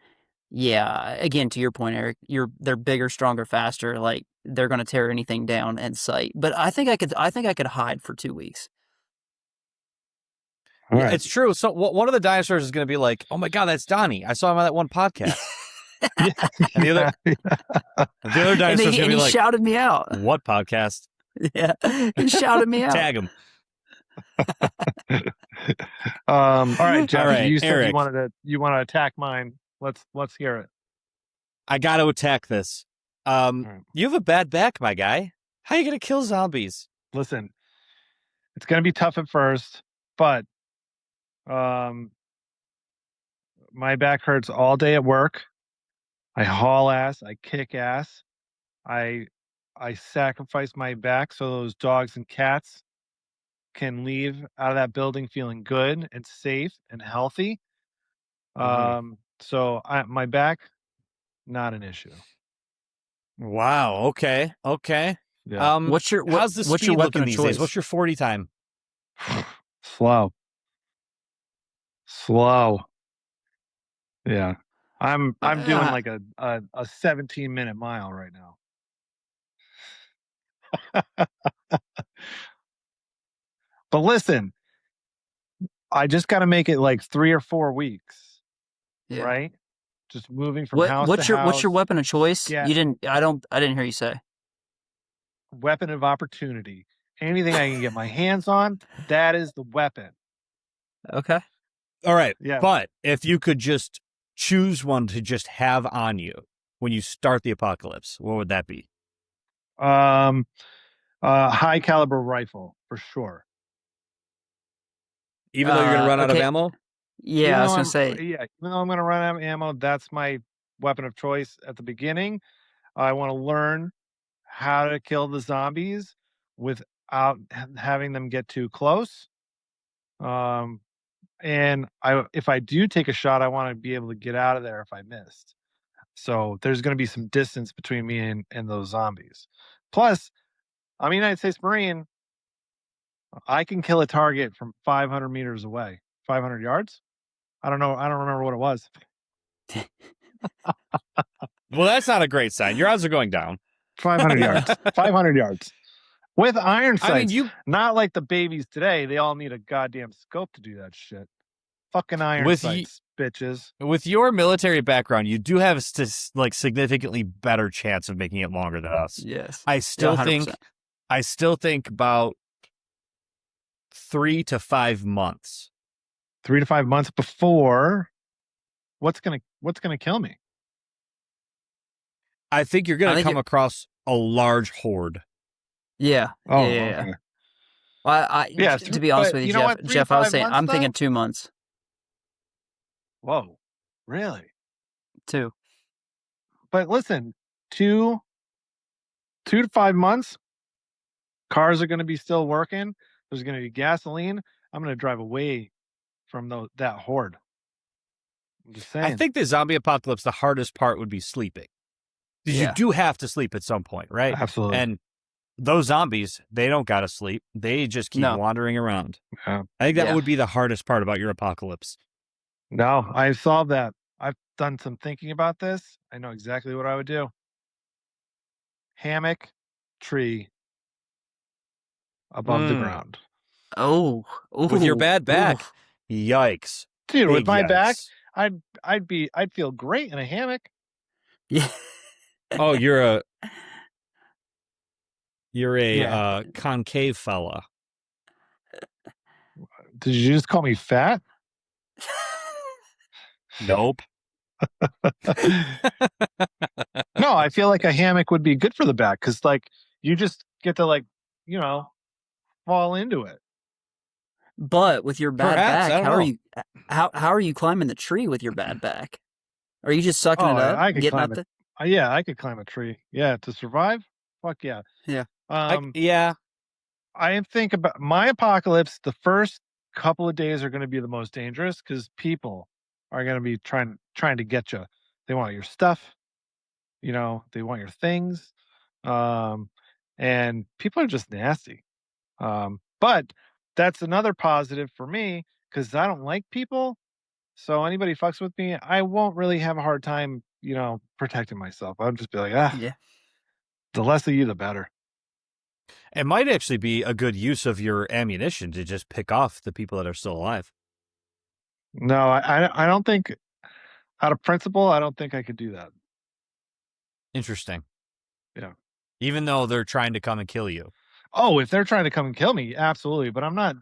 yeah, again, to your point, Eric, they're bigger, stronger, faster. Like they're going to tear anything down in sight. But I think I could hide for 2 weeks. All Yeah, right. it's true. So one of the dinosaurs is going to be like, oh my God, that's Donnie. I saw him on that one podcast. Yeah, And the other And dinosaur's he, gonna and be he like, shouted me out. "What podcast? Yeah, he shouted me out. Tag him." All right, Jeff. All right, You said Eric. you want to attack mine. Let's hear it. I got to attack this. right. You have a bad back, my guy. How are you gonna kill zombies? Listen, it's gonna be tough at first, but my back hurts all day at work. I haul ass. I kick ass. I sacrifice my back so those dogs and cats can leave out of that building feeling good and safe and healthy. So my back, not an issue. Wow. Okay. Yeah. What's your how's the what's speed your weapon looking of these choice? days? What's your 40 time? Slow. Yeah. I'm doing Ah. like a 17-minute mile right now. But listen, I just got to make it like 3 or 4 weeks, Yeah. right? Just moving from house What's to your house. what's your weapon of choice? Yeah. You didn't. I didn't hear you say. Weapon of opportunity. Anything I can get my hands on, that is the weapon. Okay. All right. Yeah. But if you could just choose one to just have on you when you start the apocalypse, what would that be? High caliber rifle for sure. Even though you're going to run out of okay. ammo? Yeah, I was gonna say. Yeah, even though I'm gonna run out of ammo, that's my weapon of choice at the beginning. I want to learn how to kill the zombies without having them get too close. And if I do take a shot, I want to be able to get out of there if I missed. So there's going to be some distance between me and those zombies. Plus, I'm a United States Marine. I can kill a target from 500 meters away, 500 yards. I don't know. I don't remember what it was. Well, that's not a great sign. Your odds are going down. 500 yards. 500 yards. With iron sights. I mean, not like the babies today. They all need a goddamn scope to do that shit. Fucking iron sights, bitches. With your military background, you do have like significantly better chance of making it longer than us. Yes. I still think about 3 to 5 months. 3 to 5 months before what's gonna kill me? I think you're gonna come across a large horde. Yeah. Oh, yeah. Okay. Well, to be honest with you, Jeff, I was saying I'm thinking 2 months. Whoa, really? 2. But listen, 2 to 5 months. Cars are going to be still working. There's going to be gasoline. I'm going to drive away from that horde. I'm just saying. I think the zombie apocalypse, the hardest part would be sleeping. Because you do have to sleep at some point, right? Absolutely. And those zombies, they don't got to sleep. They just keep wandering around. Yeah. I think that would be the hardest part about your apocalypse. No, I've solved that. I've done some thinking about this. I know exactly what I would do. Hammock, tree, above the ground. Oh, with your bad back, yikes, dude! With my yikes. back, I'd feel great in a hammock. Yeah. Oh, you're a concave fella. Did you just call me fat? Nope. No, I feel like a hammock would be good for the back because, like, you just get to fall into it. But with your bad back, how are you climbing the tree with your bad back? Are you just sucking it up? I could getting climb up it. Yeah, I could climb a tree. Yeah, to survive. Fuck yeah. Yeah. I think about my apocalypse. The first couple of days are going to be the most dangerous because people are going to be trying to get you. They want your stuff. They want your things. And people are just nasty. But that's another positive for me because I don't like people. So anybody fucks with me, I won't really have a hard time, protecting myself. I'll just be like, the less of you, the better. It might actually be a good use of your ammunition to just pick off the people that are still alive. No, I don't think Out of principle, I don't think I could do that. Interesting. Yeah. Even though they're trying to come and kill you. Oh, if they're trying to come and kill me, absolutely. But I'm not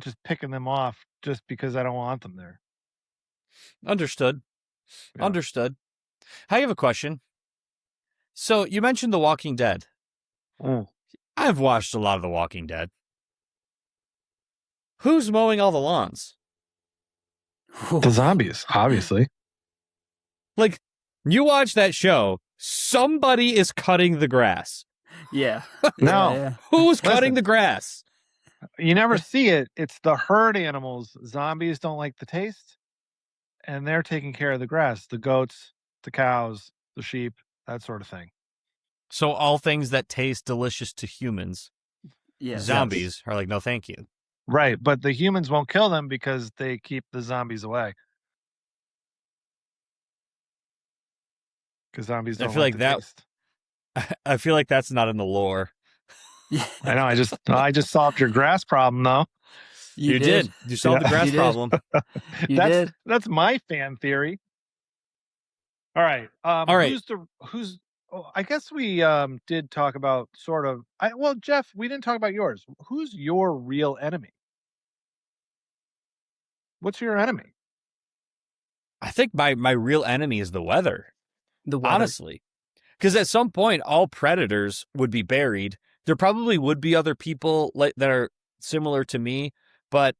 just picking them off just because I don't want them there. Understood. Yeah. Understood. I have a question. So you mentioned The Walking Dead. I've watched a lot of The Walking Dead. Who's mowing all the lawns? The zombies, obviously. Like, you watch that show, somebody is cutting the grass. Yeah. No. Yeah. Who's cutting Listen. the grass? You never see it. It's the herd animals. Zombies don't like the taste, and they're taking care of the grass, the goats, the cows, the sheep, that sort of thing. So all things that taste delicious to humans, Yes. zombies are like, no, thank you. Right, but the humans won't kill them because they keep the zombies away. Because zombies I don't feel like like the that- taste. I feel like that's not in the lore. I know. I just solved your grass problem, though. You did. You solved Yeah. the grass You did. problem. You did. That's my fan theory. All right. All right. Who's? Oh, I guess we did talk about sort of. Well, Jeff, we didn't talk about yours. Who's your real enemy? What's your enemy? I think my real enemy is the weather. The weather. Honestly. Because at some point, all predators would be buried. There probably would be other people that are similar to me, but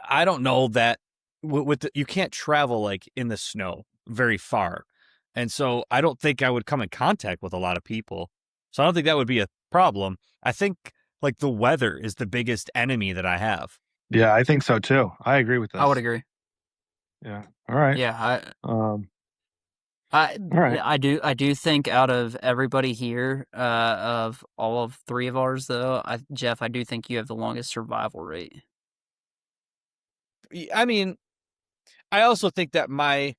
I don't know that you can't travel like in the snow very far. And so I don't think I would come in contact with a lot of people. So I don't think that would be a problem. I think like the weather is the biggest enemy that I have. Yeah, I think so too. I agree with this. I would agree. Yeah. All right. Yeah. All right. I do think out of everybody here, of all of three of ours, though, Jeff, I do think you have the longest survival rate. I mean, I also think that my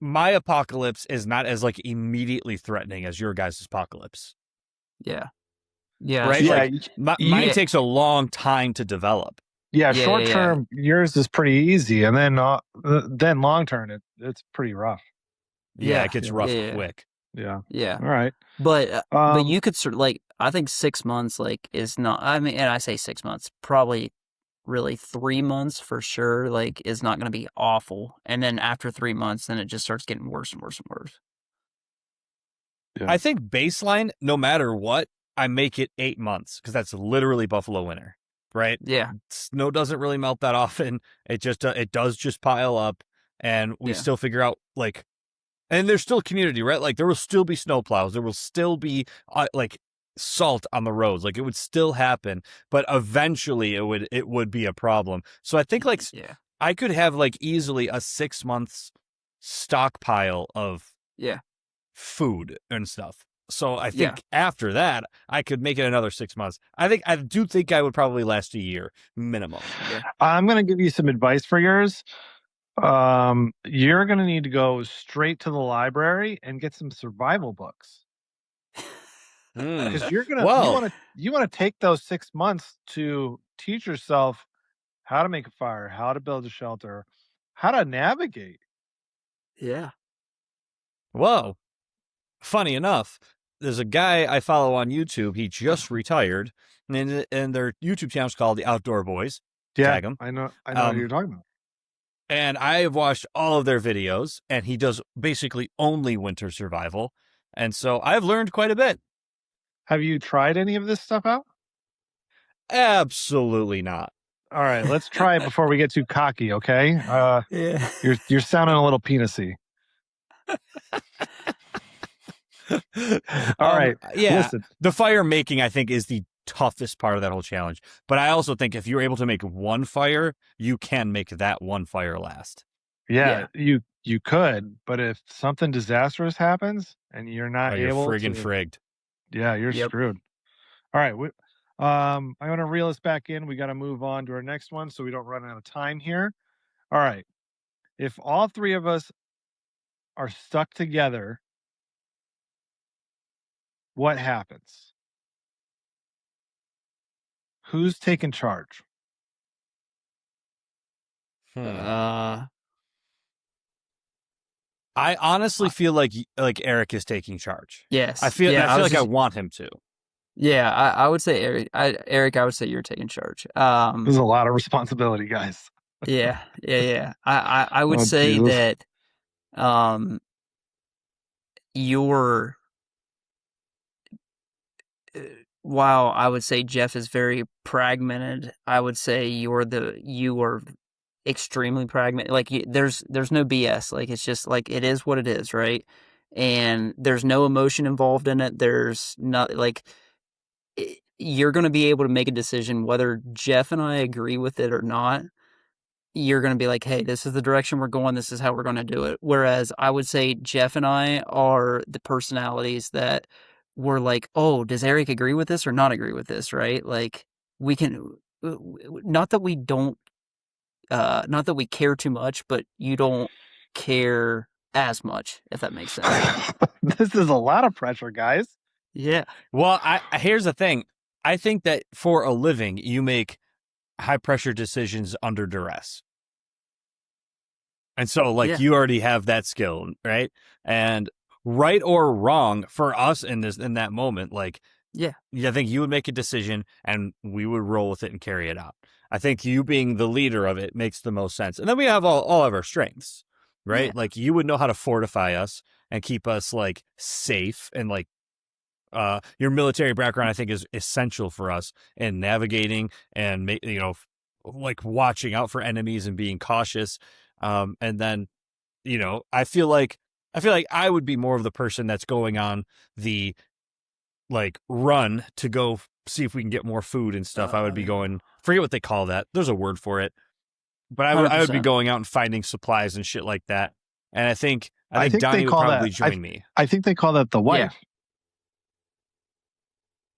apocalypse is not as like immediately threatening as your guys' apocalypse. Yeah. Yeah. Right? Yeah. Like, mine takes a long time to develop. Yeah. Yeah, Short yeah, term, yours is pretty easy, and then long term, it's pretty rough. Yeah, Yeah. it gets rough Yeah. quick. Yeah. Yeah. All right. But you could sort of like, I think 6 months like is not. I mean, and I say 6 months, probably really 3 months for sure. Like is not going to be awful, and then after 3 months, then it just starts getting worse and worse and worse. Yeah. I think baseline, no matter what, I make it 8 months because that's literally Buffalo winter, right? Yeah. Snow doesn't really melt that often. It just it does just pile up, and we still figure out like, and there's still community, right? Like there will still be snowplows, there will still be like salt on the roads, like it would still happen, but eventually it would be a problem. So I think like I could have like easily a 6 months stockpile of food and stuff. So I think after that, I could make it another 6 months. I do think I would probably last a year minimum. Yeah. I'm going to give you some advice for yours. You're going to need to go straight to the library and get some survival books. Because you want to take those 6 months to teach yourself how to make a fire, how to build a shelter, how to navigate. Yeah. Whoa. Funny enough, there's a guy I follow on YouTube. He just retired, and their YouTube channel is called The Outdoor Boys. Yeah, Tag him. I know what you're talking about. And I have watched all of their videos, and he does basically only winter survival. And so I've learned quite a bit. Have you tried any of this stuff out? Absolutely not. All right, let's try it before we get too cocky, okay? Yeah. You're sounding a little penisy. All right. Yeah. Listen. The fire making, I think, is the toughest part of that whole challenge. But I also think if you're able to make one fire, you can make that one fire last. Yeah. You could, but if something disastrous happens and you're not you're able friggin' to, frigged. yeah, you're screwed. All right. I'm going to reel us back in. We got to move on to our next one so we don't run out of time here. All right. If all three of us are stuck together, what happens? Who's taking charge? I honestly feel like Eric is taking charge. Yes. I feel like I want him to. Yeah, I would say Eric. Eric, I would say you're taking charge. There's a lot of responsibility, guys. Yeah. I would Oh, say Jesus. that you're while I would say Jeff is very pragmatic, I would say you are extremely pragmatic. Like there's no BS. Like it's just like it is what it is, right? And there's no emotion involved in it. There's not like you're going to be able to make a decision whether Jeff and I agree with it or not. You're going to be like, hey, this is the direction we're going. This is how we're going to do it. Whereas I would say Jeff and I are the personalities that were like, oh, does Eric agree with this or not agree with this? Right? Like we can, not that we don't, not that we care too much, but you don't care as much, if that makes sense. This is a lot of pressure, guys. Yeah. Well, here's the thing. I think that for a living, you make high pressure decisions under duress. And so you already have that skill, right? And right or wrong for us in that moment, I think you would make a decision and we would roll with it and carry it out. I think you being the leader of it makes the most sense. And then we have all of our strengths, right? Yeah. You would know how to fortify us and keep us safe and your military background, I think, is essential for us in navigating and watching out for enemies and being cautious. And then, I feel like I would be more of the person that's going on the run to go see if we can get more food and stuff. I would be going, forget what they call that. There's a word for it, but I would be going out and finding supplies and shit like that. And I think Donnie would probably join me. I think they call that the wife. Yeah.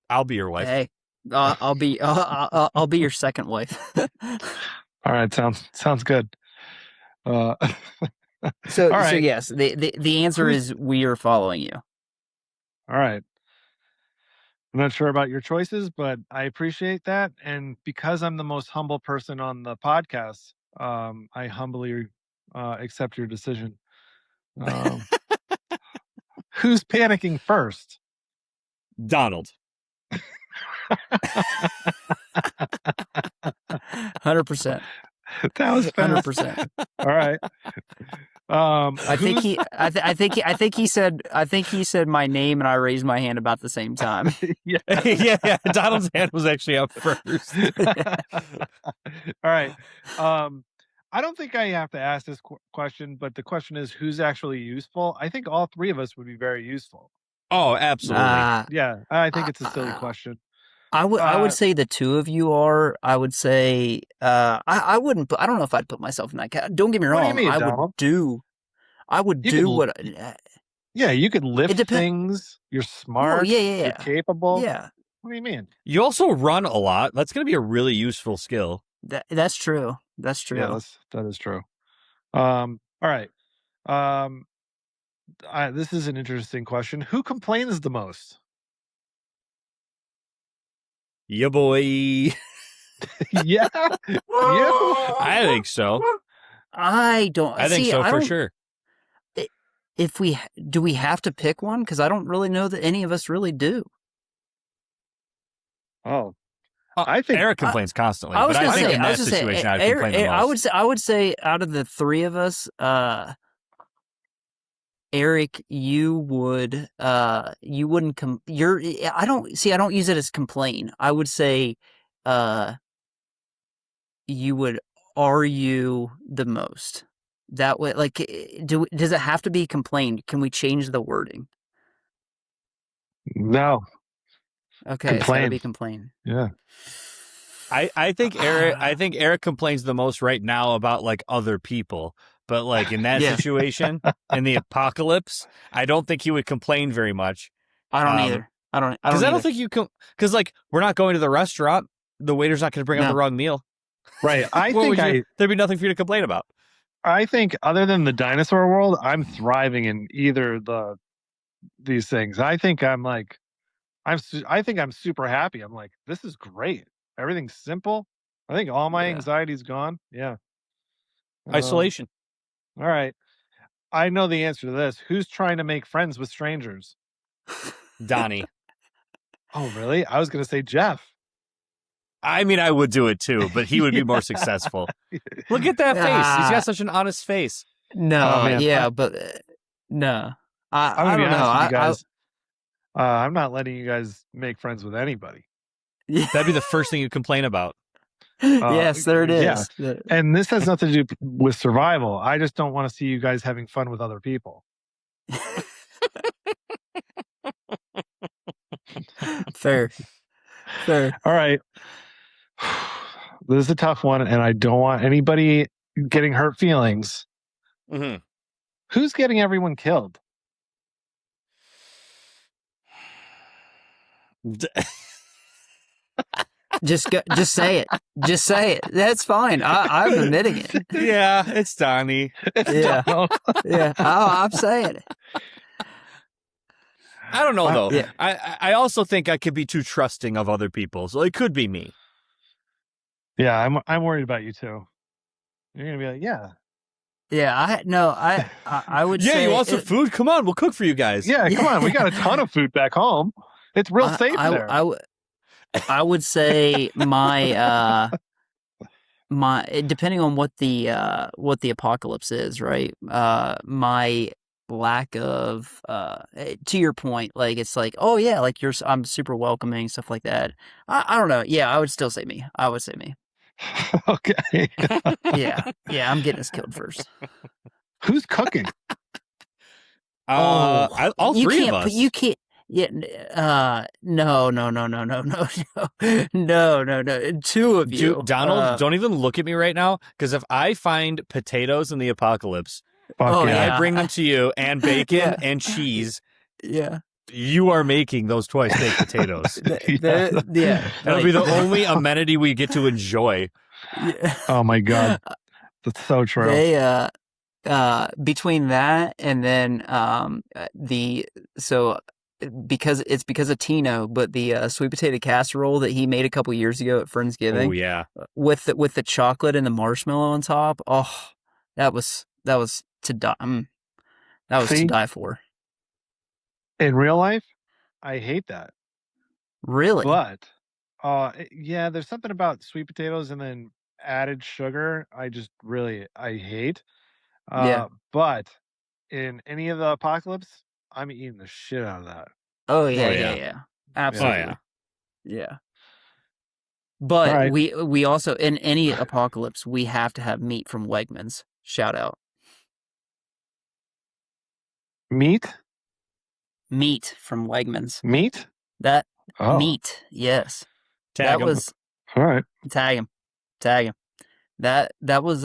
I'll be your wife. Hey, I'll be your second wife. All right, sounds good. So yes, the answer is we are following you. All right. I'm not sure about your choices, but I appreciate that. And because I'm the most humble person on the podcast, I humbly accept your decision. Who's panicking first? Donald. 100%. That was 100%. All right. I think he said my name and I raised my hand about the same time. yeah. Donald's hand was actually up first. All right. I don't think I have to ask this question, but the question is, who's actually useful? I think all three of us would be very useful. Oh, absolutely. Yeah, I think it's a silly question. I would say the two of you are. I would say I wouldn't. I don't know if I'd put myself in that category. Don't get me wrong. What do you mean, I Donald? would do what. Yeah, you could lift things. You're smart. Oh, yeah. You're capable. Yeah. What do you mean? You also run a lot. That's going to be a really useful skill. That's true. That's true. Yeah, that is true. All right. This is an interesting question. Who complains the most? Yeah, boy. Yeah. I think so. I don't. I think so for sure. If we have to pick one? Because I don't really know that any of us really do. Oh, I think Eric complains constantly. I think in that situation, I'd complain the most. I would say out of the three of us, Eric, you wouldn't I don't use it as complain. I would say you would argue the most. That way, does it have to be complain? Can we change the wording? No. Okay, it's gotta be complain. Yeah. I think Eric complains the most right now about other people. But in that situation, in the apocalypse, I don't think he would complain very much. I don't either. Because I don't think you can. Because we're not going to the restaurant. The waiter's not going to bring up the wrong meal. Right. There'd be nothing for you to complain about. I think other than the dinosaur world, I'm thriving in either these things. I think I'm super happy. I'm like, this is great. Everything's simple. I think all my anxiety's gone. Yeah. Isolation. All right. I know the answer to this. Who's trying to make friends with strangers? Donnie. Oh, really? I was going to say Jeff. I mean, I would do it too, but he would be more successful. Look at that face. He's got such an honest face. No, man. yeah, but no. I'm I going to don't be know. honest with you guys. I'm not letting you guys make friends with anybody. That'd be the first thing you complain about. Yes, there it is. Yeah. And this has nothing to do with survival. I just don't want to see you guys having fun with other people. Fair. All right. This is a tough one, and I don't want anybody getting hurt feelings. Mm-hmm. Who's getting everyone killed? Just say it. Just say it. That's fine. I'm admitting it. Yeah, it's Donnie. Yeah. Yeah. Oh, I'm saying it. I don't know though. Yeah. I also think I could be too trusting of other people, so it could be me. Yeah, I'm worried about you too. You're gonna be like, yeah. Yeah, I would Yeah, say you want some food? Come on, we'll cook for you guys. Yeah, come on. We got a ton of food back home. It's real safe there. I would say my depending on what the apocalypse is, right? My lack of to your point, like it's like, oh yeah, like I'm super welcoming, stuff like that. I don't know. Yeah, I would still say me. I would say me. Okay. Yeah, I'm getting us killed first. Who's cooking? All three of us. You can't. Yeah. No. Two of you. Donald, don't even look at me right now, because if I find potatoes in the apocalypse, yeah. I bring them to you, and bacon and cheese. Yeah. You are making those twice baked potatoes. Yeah. That'll be the only amenity we get to enjoy. Yeah. Oh my God. That's so true. They between that and then because of Tino, but the sweet potato casserole that he made a couple years ago at Friendsgiving. Oh yeah. With the chocolate and the marshmallow on top. Oh, that was to die. That was to die for. In real life, I hate that. Really? But yeah, there's something about sweet potatoes and then added sugar I hate. Yeah. But in any of the apocalypse, I'm eating the shit out of that. Oh yeah. Absolutely. Oh, yeah. But right. we also, in any apocalypse, we have to have meat from Wegmans. Shout out. Meat from Wegmans. Meat? Meat, yes. Tag him. All right. Tag him. That was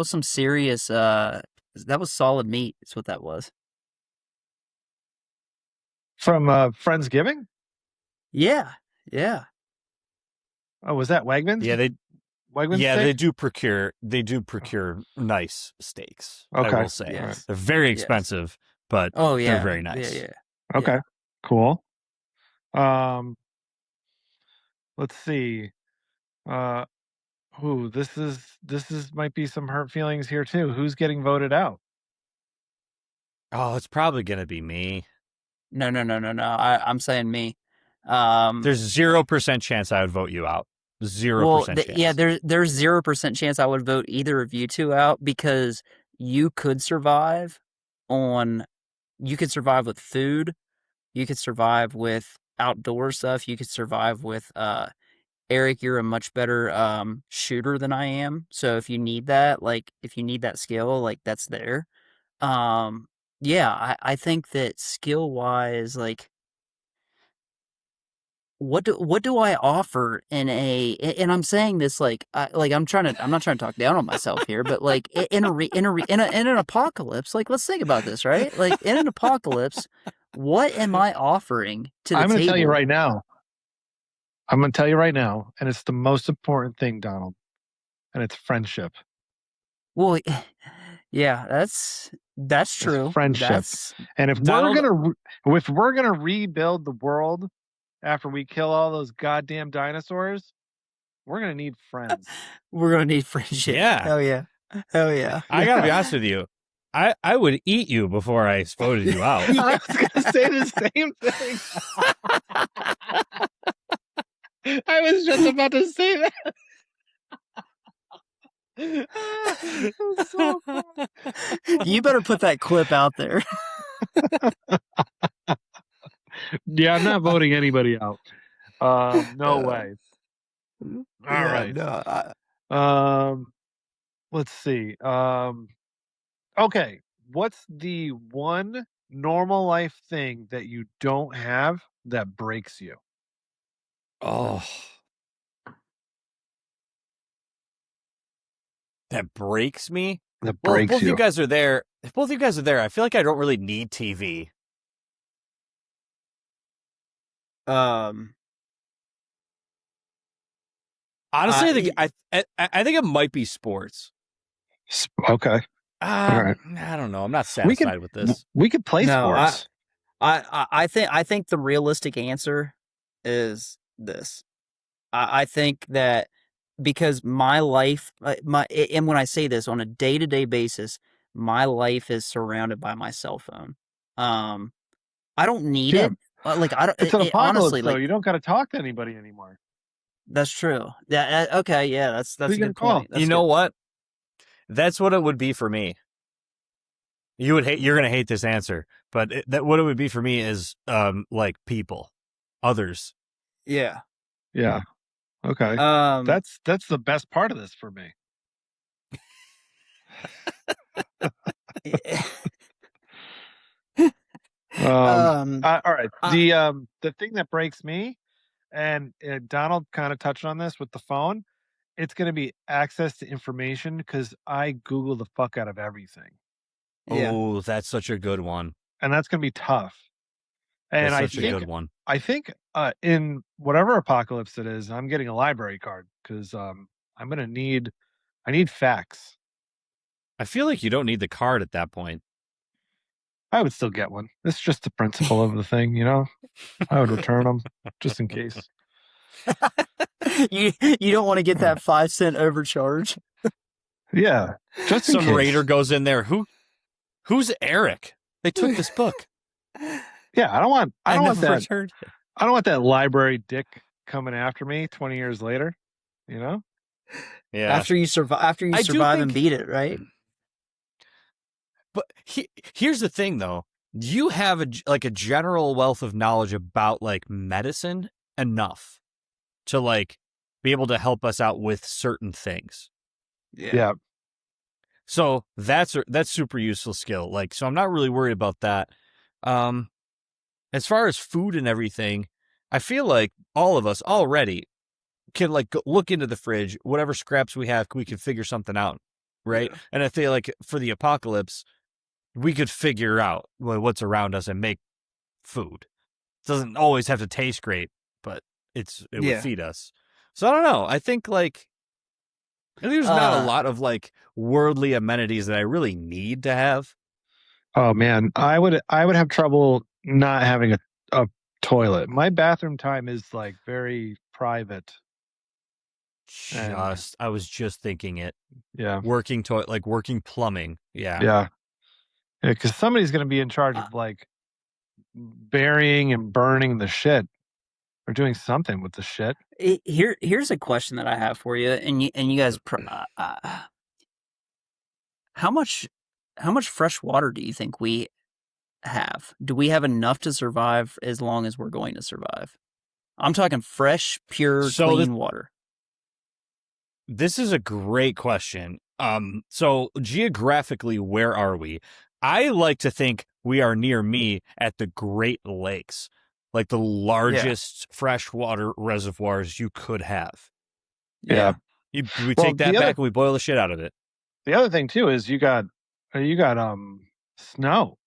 some serious that was solid meat, is what that was. From Friendsgiving? Yeah. Oh, was that Wegmans? Yeah, Wegmans yeah, steak? they do procure nice steaks. Okay. I will say. Yes. They're very expensive, but they're very nice. Yeah. Okay. Cool. Let's see. This might be some hurt feelings here too. Who's getting voted out? Oh, it's probably gonna be me. No. I'm saying me. There's 0% chance I would vote you out. 0% chance. Yeah, there's 0% chance I would vote either of you two out, because you could survive with food, you could survive with outdoor stuff, you could survive with Eric, you're a much better shooter than I am. So if you need that skill, like that's there. Yeah, I think that skill wise, like what do I offer and I'm saying this like I'm not trying to talk down on myself here, but like in an apocalypse, like let's think about this, right? Like in an apocalypse, what am I offering to the I'm going to table? tell you right now. I'm going to tell you right now, and it's the most important thing, Donald, and it's friendship. Well, yeah, that's true. It's friendship. And if we're gonna rebuild the world after we kill all those goddamn dinosaurs, we're gonna need friends. We're gonna need friendship. Yeah. Hell yeah. Hell yeah. I gotta be honest with you. I would eat you before I voted you out. I was gonna say the same thing. I was just about to say that. That's so funny. You better put that clip out there. Yeah, I'm not voting anybody out. No way. All right. Let's see. Okay. What's the one normal life thing that you don't have that breaks you? Oh. That breaks me? That Well, if breaks both of you. you guys are there, I feel like I don't really need TV. Honestly, I think it might be sports. Okay. All right. I don't know. I'm not satisfied with this. We could play sports. I think the realistic answer is this. I think that because my life, and when I say this on a day-to-day basis, my life is surrounded by my cell phone. I don't need Yeah. it. Like I don't. It's an apocalypse, honestly, though. like You don't got to talk to anybody anymore. that's true. Yeah. Okay. Yeah. That's Who a you gonna good call? point. That's You know good. what? That's what it would be for me. You're gonna hate this answer, but what it would be for me is like people, others. Yeah. Yeah. Okay. That's the best part of this for me. All right. The thing that breaks me, and Donald kind of touched on this with the phone, it's going to be access to information because I Google the fuck out of everything. Yeah. Oh, that's such a good one. And that's going to be tough. And That's such a good one. I think in whatever apocalypse it is, I'm getting a library card because I'm going to need facts. I feel like you don't need the card at that point. I would still get one. It's just the principle of the thing, you know? I would return them just in case. You don't want to get that 5-cent overcharge. Yeah. Just in Some case. raider goes in there. Who's Eric? They took this book. Yeah, I don't want that. Returned it. I don't want that library dick coming after me 20 years later, you know? Yeah. After you survive and beat it, right? But here's the thing, though. You have a general wealth of knowledge about like medicine enough to like be able to help us out with certain things. Yeah. So that's super useful skill. Like, so I'm not really worried about that. As far as food and everything, I feel like all of us already can like look into the fridge, whatever scraps we have, we can figure something out, right? Yeah. And I feel like for the apocalypse, we could figure out what's around us and make food. It doesn't always have to taste great, but it would feed us. So I don't know. I think like there's not a lot of like worldly amenities that I really need to have. Oh man, I would have trouble not having a toilet. My bathroom time is like very private. I was just thinking it. Yeah. Working plumbing. Yeah. Yeah. Yeah, because somebody's going to be in charge of like burying and burning the shit or doing something with the shit. Here's a question that I have for you, and you guys, how much fresh water do you think we have? Do we have enough to survive as long as we're going to survive? I'm talking fresh, pure, clean water. This is a great question. So geographically, where are we? I like to think we are near me at the Great Lakes, like the largest freshwater reservoirs you could have. Yeah. We take that back and we boil the shit out of it. The other thing too is you got snow.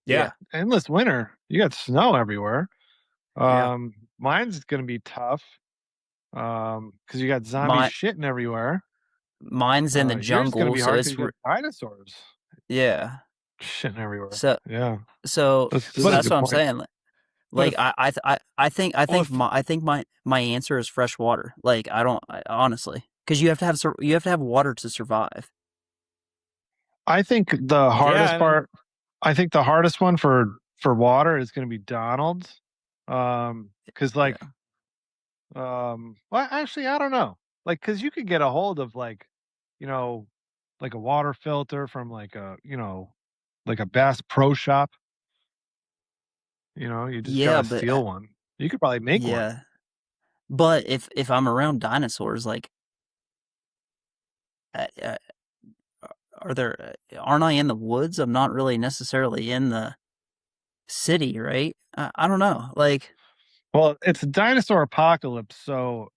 Yeah. Endless winter. You got snow everywhere. Mine's going to be tough. Because you got zombies shitting everywhere. Mine's in the jungle, so it's dinosaurs. Yeah, shitting everywhere. So that's what I'm saying. Like I think my answer is fresh water. Like honestly, because you have to have water to survive. I think the hardest I know. part. I think the hardest one for water is going to be Donald's, because like, well, actually, I don't know, like, because you could get a hold of like, you know, like a water filter from like a like a Bass Pro Shop. You just Yeah, gotta but steal one. You could probably make one. yeah, but if I'm around dinosaurs, like, uh, uh, aren't I in the woods? I'm not really necessarily in the city, right? I don't know. Like, Well, it's a dinosaur apocalypse, so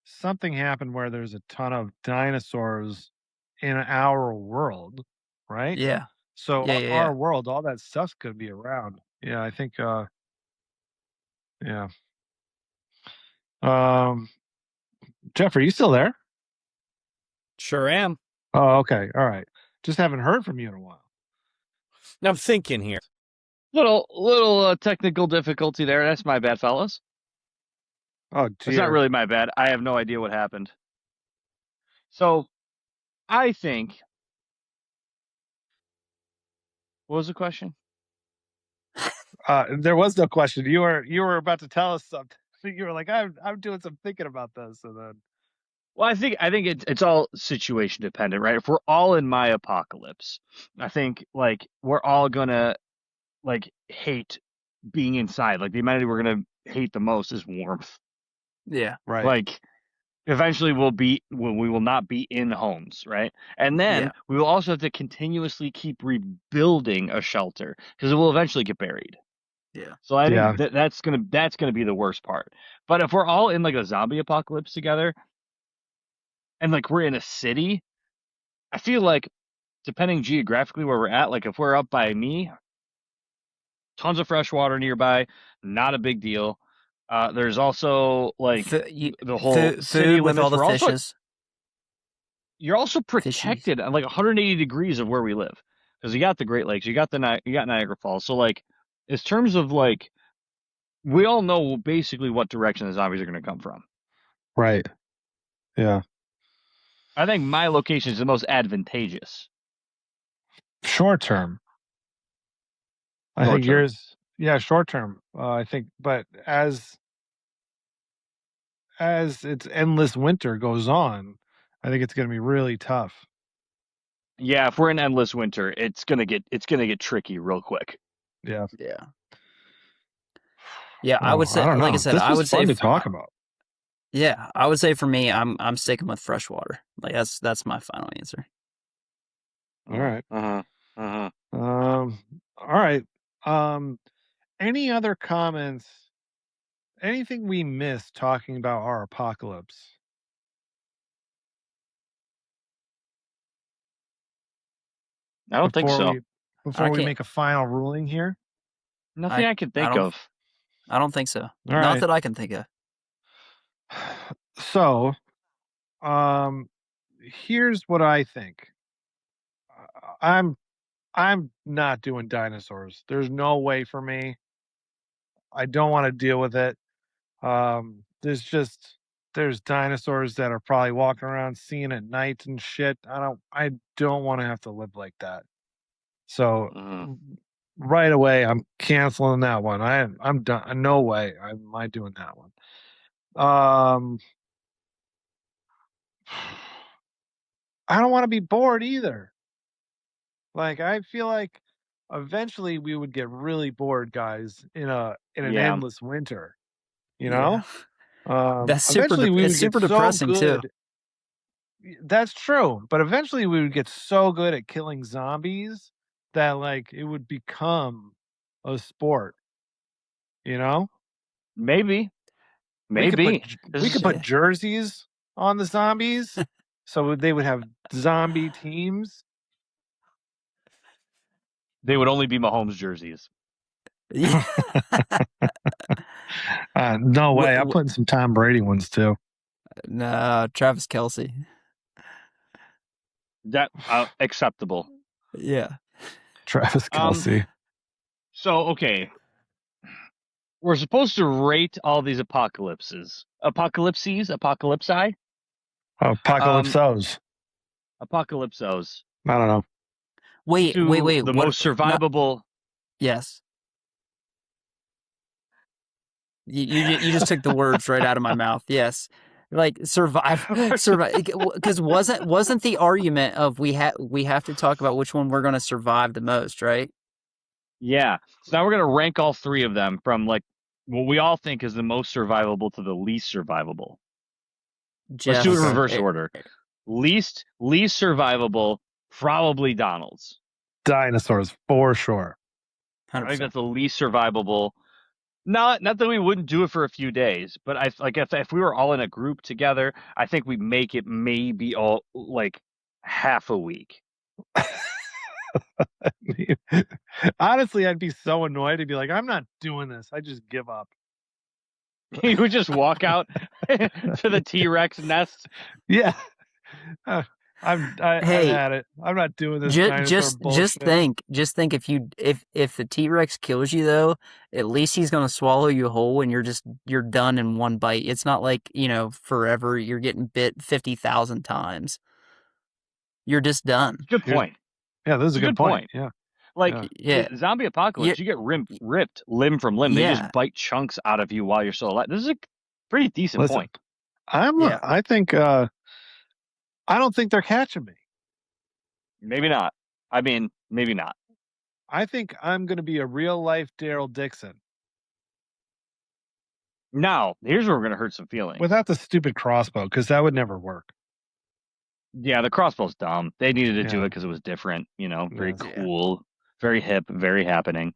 something happened where there's a ton of dinosaurs in our world, right? yeah, So yeah, yeah, our yeah. world, all that stuff's gonna be around. Yeah, I think. Yeah. Um, Jeff, are you still there? Sure am. Oh, okay. All right. Just haven't heard from you in a while. Now I'm thinking here. Little technical difficulty there. That's my bad, fellas. Oh, It's not dear. really my bad. I have no idea what happened. So, I think. What was the question? There was no question. You were about to tell us something. You were like, I'm doing some thinking about this, and then Well, I think it's all situation dependent, right? If we're all in my apocalypse, I think like we're all gonna like hate being inside. Like the amenity we're gonna hate the most is warmth. Yeah. right. Like eventually we will not be in homes, right? And then Yeah. we will also have to continuously keep rebuilding a shelter because it will eventually get buried. Yeah. So I Yeah. think that's gonna be the worst part. But if we're all in like a zombie apocalypse together and like we're in a city, I feel like depending geographically where we're at, like if we're up by me, tons of fresh water nearby, not a big deal. There's also like the whole city Food with all limits. the fishes. You're also Fishies. protected at like 180 degrees of where we live because you got the Great Lakes, you got Niagara Falls. So like, in terms of like, we all know basically what direction the zombies are going to come from. Right. Yeah. I think my location is the most advantageous. Short term. I Short think term. yours. Yeah, short term. I think, but as its endless winter goes on, I think it's going to be really tough. Yeah, if we're in endless winter, it's gonna get tricky real quick. Yeah. Yeah. Yeah, I Oh, would say, I don't like I know. said, This I was would say, fun to talk about. yeah, I would say for me, I'm sticking with freshwater. Like that's my final answer. All right. Uh-huh. All right. Any other comments? Anything we missed talking about our apocalypse? I don't think so. Before we can't- make a final ruling here? Nothing I can think of. I don't think so. All Not right. that I can think of. So, here's what I think. I'm not doing dinosaurs. There's no way for me. I don't want to deal with it. There's dinosaurs that are probably walking around seeing at night and shit. I don't want to have to live like that. So Mhm. right away, I'm canceling that one. I'm done. No way. Am I doing that one? I don't want to be bored either. Like I feel like eventually we would get really bored, guys, in an Yeah. endless winter. You Yeah. know, That's eventually we would it's get super so depressing too. good. That's true, but eventually we would get so good at killing zombies that like it would become a sport. You know, Maybe. we could Maybe. put jerseys on the zombies, so they would have zombie teams. They would only be Mahomes jerseys. Yeah. No way. I'm putting some Tom Brady ones too. No, Travis Kelce. That acceptable. Yeah. Travis Kelce. So okay, we're supposed to rate all these apocalypsi. Apocalypsos. Apocalypsos. I don't know. Wait. To the What? most survivable. Yes. You just took the words right out of my mouth. Yes. Like survive, because wasn't the argument of we have to talk about which one we're going to survive the most, right? Yeah. So now we're gonna rank all three of them from like what we all think is the most survivable to the least survivable. Let's do it in Jeff's reverse order. Least survivable, probably Donald's. Dinosaurs for sure. I think 100%. that's the least survivable. Not that we wouldn't do it for a few days, but I like if we were all in a group together, I think we'd make it maybe all like half a week. Honestly, I'd be so annoyed. I'd be like, I'm not doing this. I just give up. You would just walk out to the T-Rex nest. Yeah. I've had it. I'm not doing this dinosaur bullshit. Just think if the T-Rex kills you though, at least he's gonna swallow you whole and you're done in one bite. It's not like, forever you're getting bit 50,000 times. You're just done. Good point. Yeah, this is a good point. Yeah. Like Yeah. zombie apocalypse, you get ripped limb from limb. They just bite chunks out of you while you're still alive. This is a pretty decent point. I think I don't think they're catching me. Maybe not. I mean, maybe not. I think I'm going to be a real life Daryl Dixon. Now, here's where we're going to hurt some feelings. Without the stupid crossbow, because that would never work. Yeah, the crossbow's dumb. They needed to do it because it was different, very cool, very hip, very happening.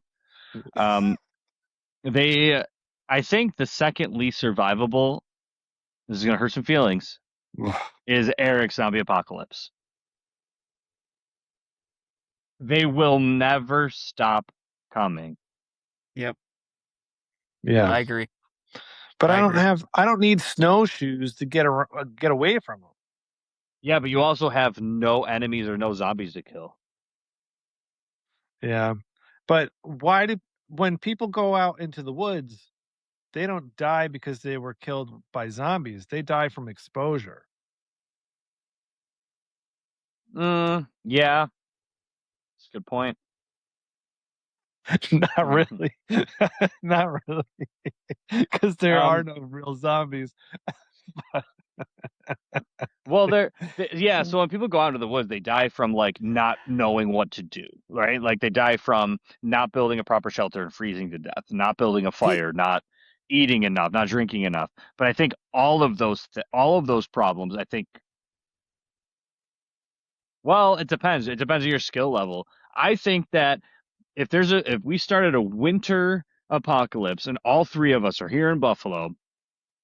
I think the second least survivable, this is going to hurt some feelings, is Eric's zombie apocalypse. They will never stop coming. Yep. Yeah, I agree. But I don't need snowshoes to get away from them. Yeah, but you also have no enemies or no zombies to kill. Yeah, but when people go out into the woods, they don't die because they were killed by zombies. They die from exposure. Yeah. That's a good point. Not really. Not really. Because there are no real zombies. Well, so when people go out into the woods, they die from like not knowing what to do, right? Like they die from not building a proper shelter and freezing to death, not building a fire, not eating enough, not drinking enough. But I think all of those problems, I think, well, it depends. It depends on your skill level. I think that if we started a winter apocalypse and all three of us are here in Buffalo,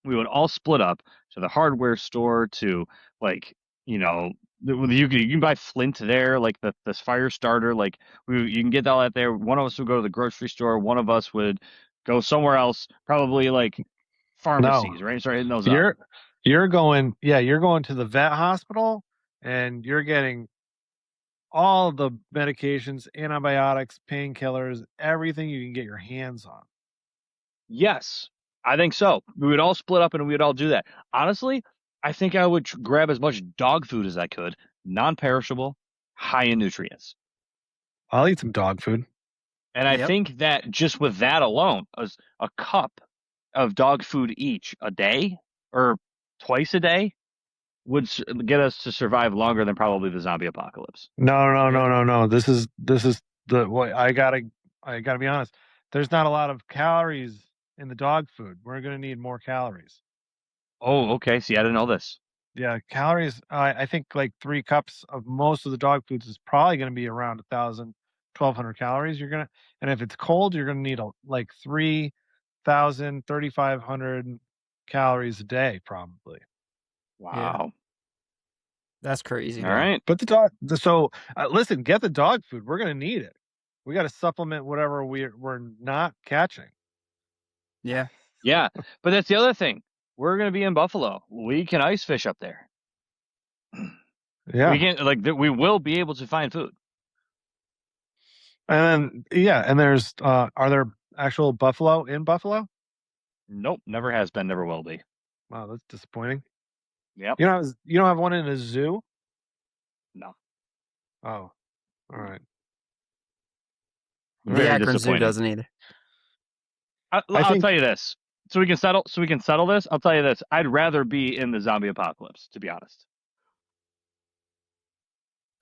we would all split up to the hardware store to like, you can buy flint there, like this fire starter, like you can get all that there. One of us would go to the grocery store. One of us would go somewhere else, probably like pharmacies, right? Start hitting those up. You're going to the vet hospital and you're getting all the medications, antibiotics, painkillers, everything you can get your hands on. Yes, I think so. We would all split up and we would all do that. Honestly, I think I would grab as much dog food as I could, non-perishable, high in nutrients. I'll eat some dog food. And I think that just with that alone, a cup of dog food each a day or twice a day would get us to survive longer than probably the zombie apocalypse. No. This is the what I gotta be honest. There's not a lot of calories in the dog food. We're gonna need more calories. Oh, okay. See, I didn't know this. Yeah, calories. I think like 3 cups of most of the dog foods is probably gonna be around 1,000, 1,200 calories. And if it's cold, you're gonna need like 3,000, 3,500 calories a day, probably. Wow. Yeah. That's crazy. All right. But listen, get the dog food. We're going to need it. We got to supplement whatever we're not catching. Yeah. Yeah. But that's the other thing. We're going to be in Buffalo. We can ice fish up there. Yeah. We will be able to find food. And then, and there's, are there actual buffalo in Buffalo? Nope. Never has been, never will be. Wow, that's disappointing. Yep. You don't have one in a zoo? No. Oh, all right. Very the Akron Zoo disappointing. doesn't either. I'll tell you this. So we can settle this. I'll tell you this. I'd rather be in the zombie apocalypse, to be honest.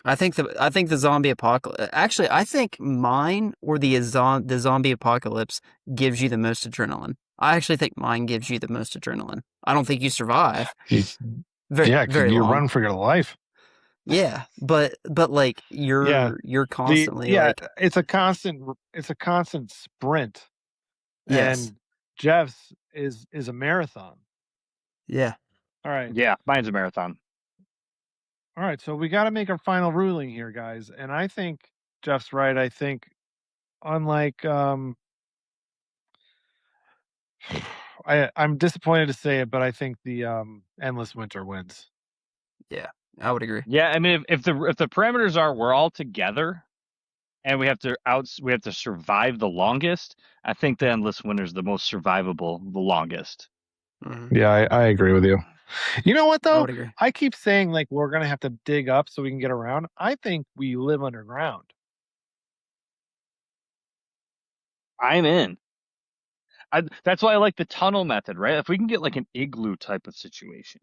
I think the zombie apocalypse. Actually, I think mine or the zombie apocalypse gives you the most adrenaline. I actually think mine gives you the most adrenaline. I don't think you survive. Very you long. run for your life. Yeah, but like you're constantly like it's a constant sprint. yes, And Jeff's is a marathon. yeah. All right. Yeah, mine's a marathon. All right, so we got to make our final ruling here, guys. And I think Jeff's right. I think unlike I'm disappointed to say it, but I think the endless winter wins. Yeah, I would agree. Yeah, I mean, if the parameters are we're all together, and we have to survive the longest, I think the endless winter's the most survivable, the longest. Mm-hmm. Yeah, I agree with you. You know what I though? would agree. I keep saying like we're gonna have to dig up so we can get around. I think we live underground. I'm in. That's why I like the tunnel method, right? If we can get like an igloo type of situation,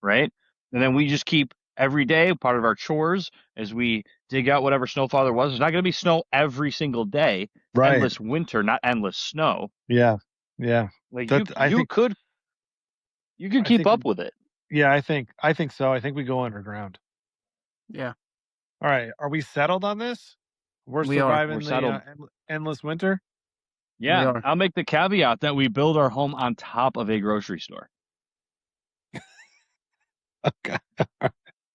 right? And then we just keep every day part of our chores as we dig out whatever snowfall there was. There's not going to be snow every single day. Right. Endless winter, not endless snow. Yeah. Yeah. Like I you think could keep up with it. Yeah, I think so. I think we go underground. Yeah. All right. Are we settled on this? We're We are. surviving We're the settled. endless winter. We Yeah, are. I'll make the caveat that we build our home on top of a grocery store. Okay.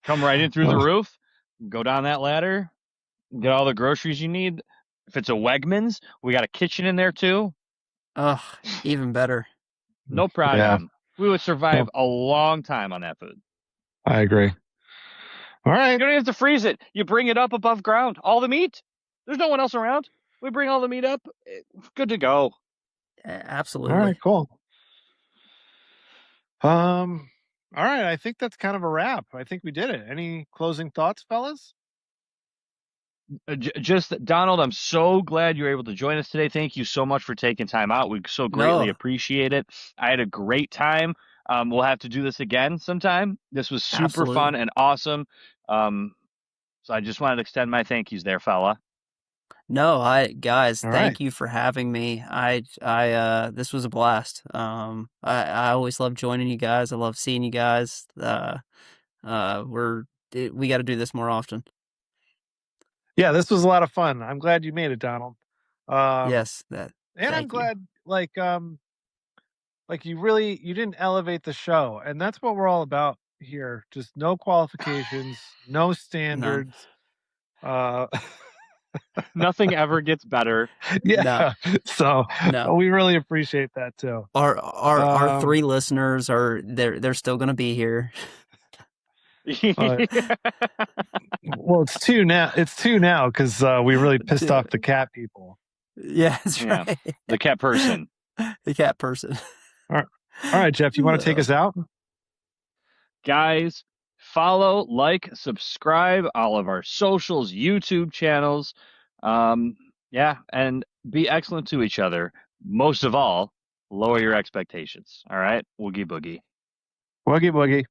Come right in through the roof, go down that ladder, get all the groceries you need. If it's a Wegmans, we got a kitchen in there too. Ugh, even better. No problem. Yeah. We would survive a long time on that food. I agree. All right. You don't even have to freeze it. You bring it up above ground. All the meat. There's no one else around. We bring all the meat up. Good to go. Absolutely. All right. Cool. All right. I think that's kind of a wrap. I think we did it. Any closing thoughts, fellas? Just Donald, I'm so glad you were able to join us today. Thank you so much for taking time out. We so greatly No. appreciate it. I had a great time. We'll have to do this again sometime. This was super Absolutely. fun and awesome. So I just wanted to extend my thank yous there, fella. No, guys, All thank right. you for having me. This was a blast. I always love joining you guys. I love seeing you guys. We got to do this more often. Yeah, this was a lot of fun. I'm glad you made it, Donald. Yes, and thank I'm you. glad like you didn't elevate the show, and that's what we're all about here. Just no qualifications, no standards. Nothing ever gets better. Yeah. So No. we really appreciate that too. Our 3 listeners they're still gonna be here. Well, it's 2 now. It's 2 now because we really pissed off the cat people. Yeah, that's Yeah. right. The cat person. The cat person. All right, Jeff, you want to take us out? Guys, follow, like, subscribe, all of our socials, YouTube channels. Yeah, and be excellent to each other. Most of all, lower your expectations. All right? Woogie boogie. Woogie boogie.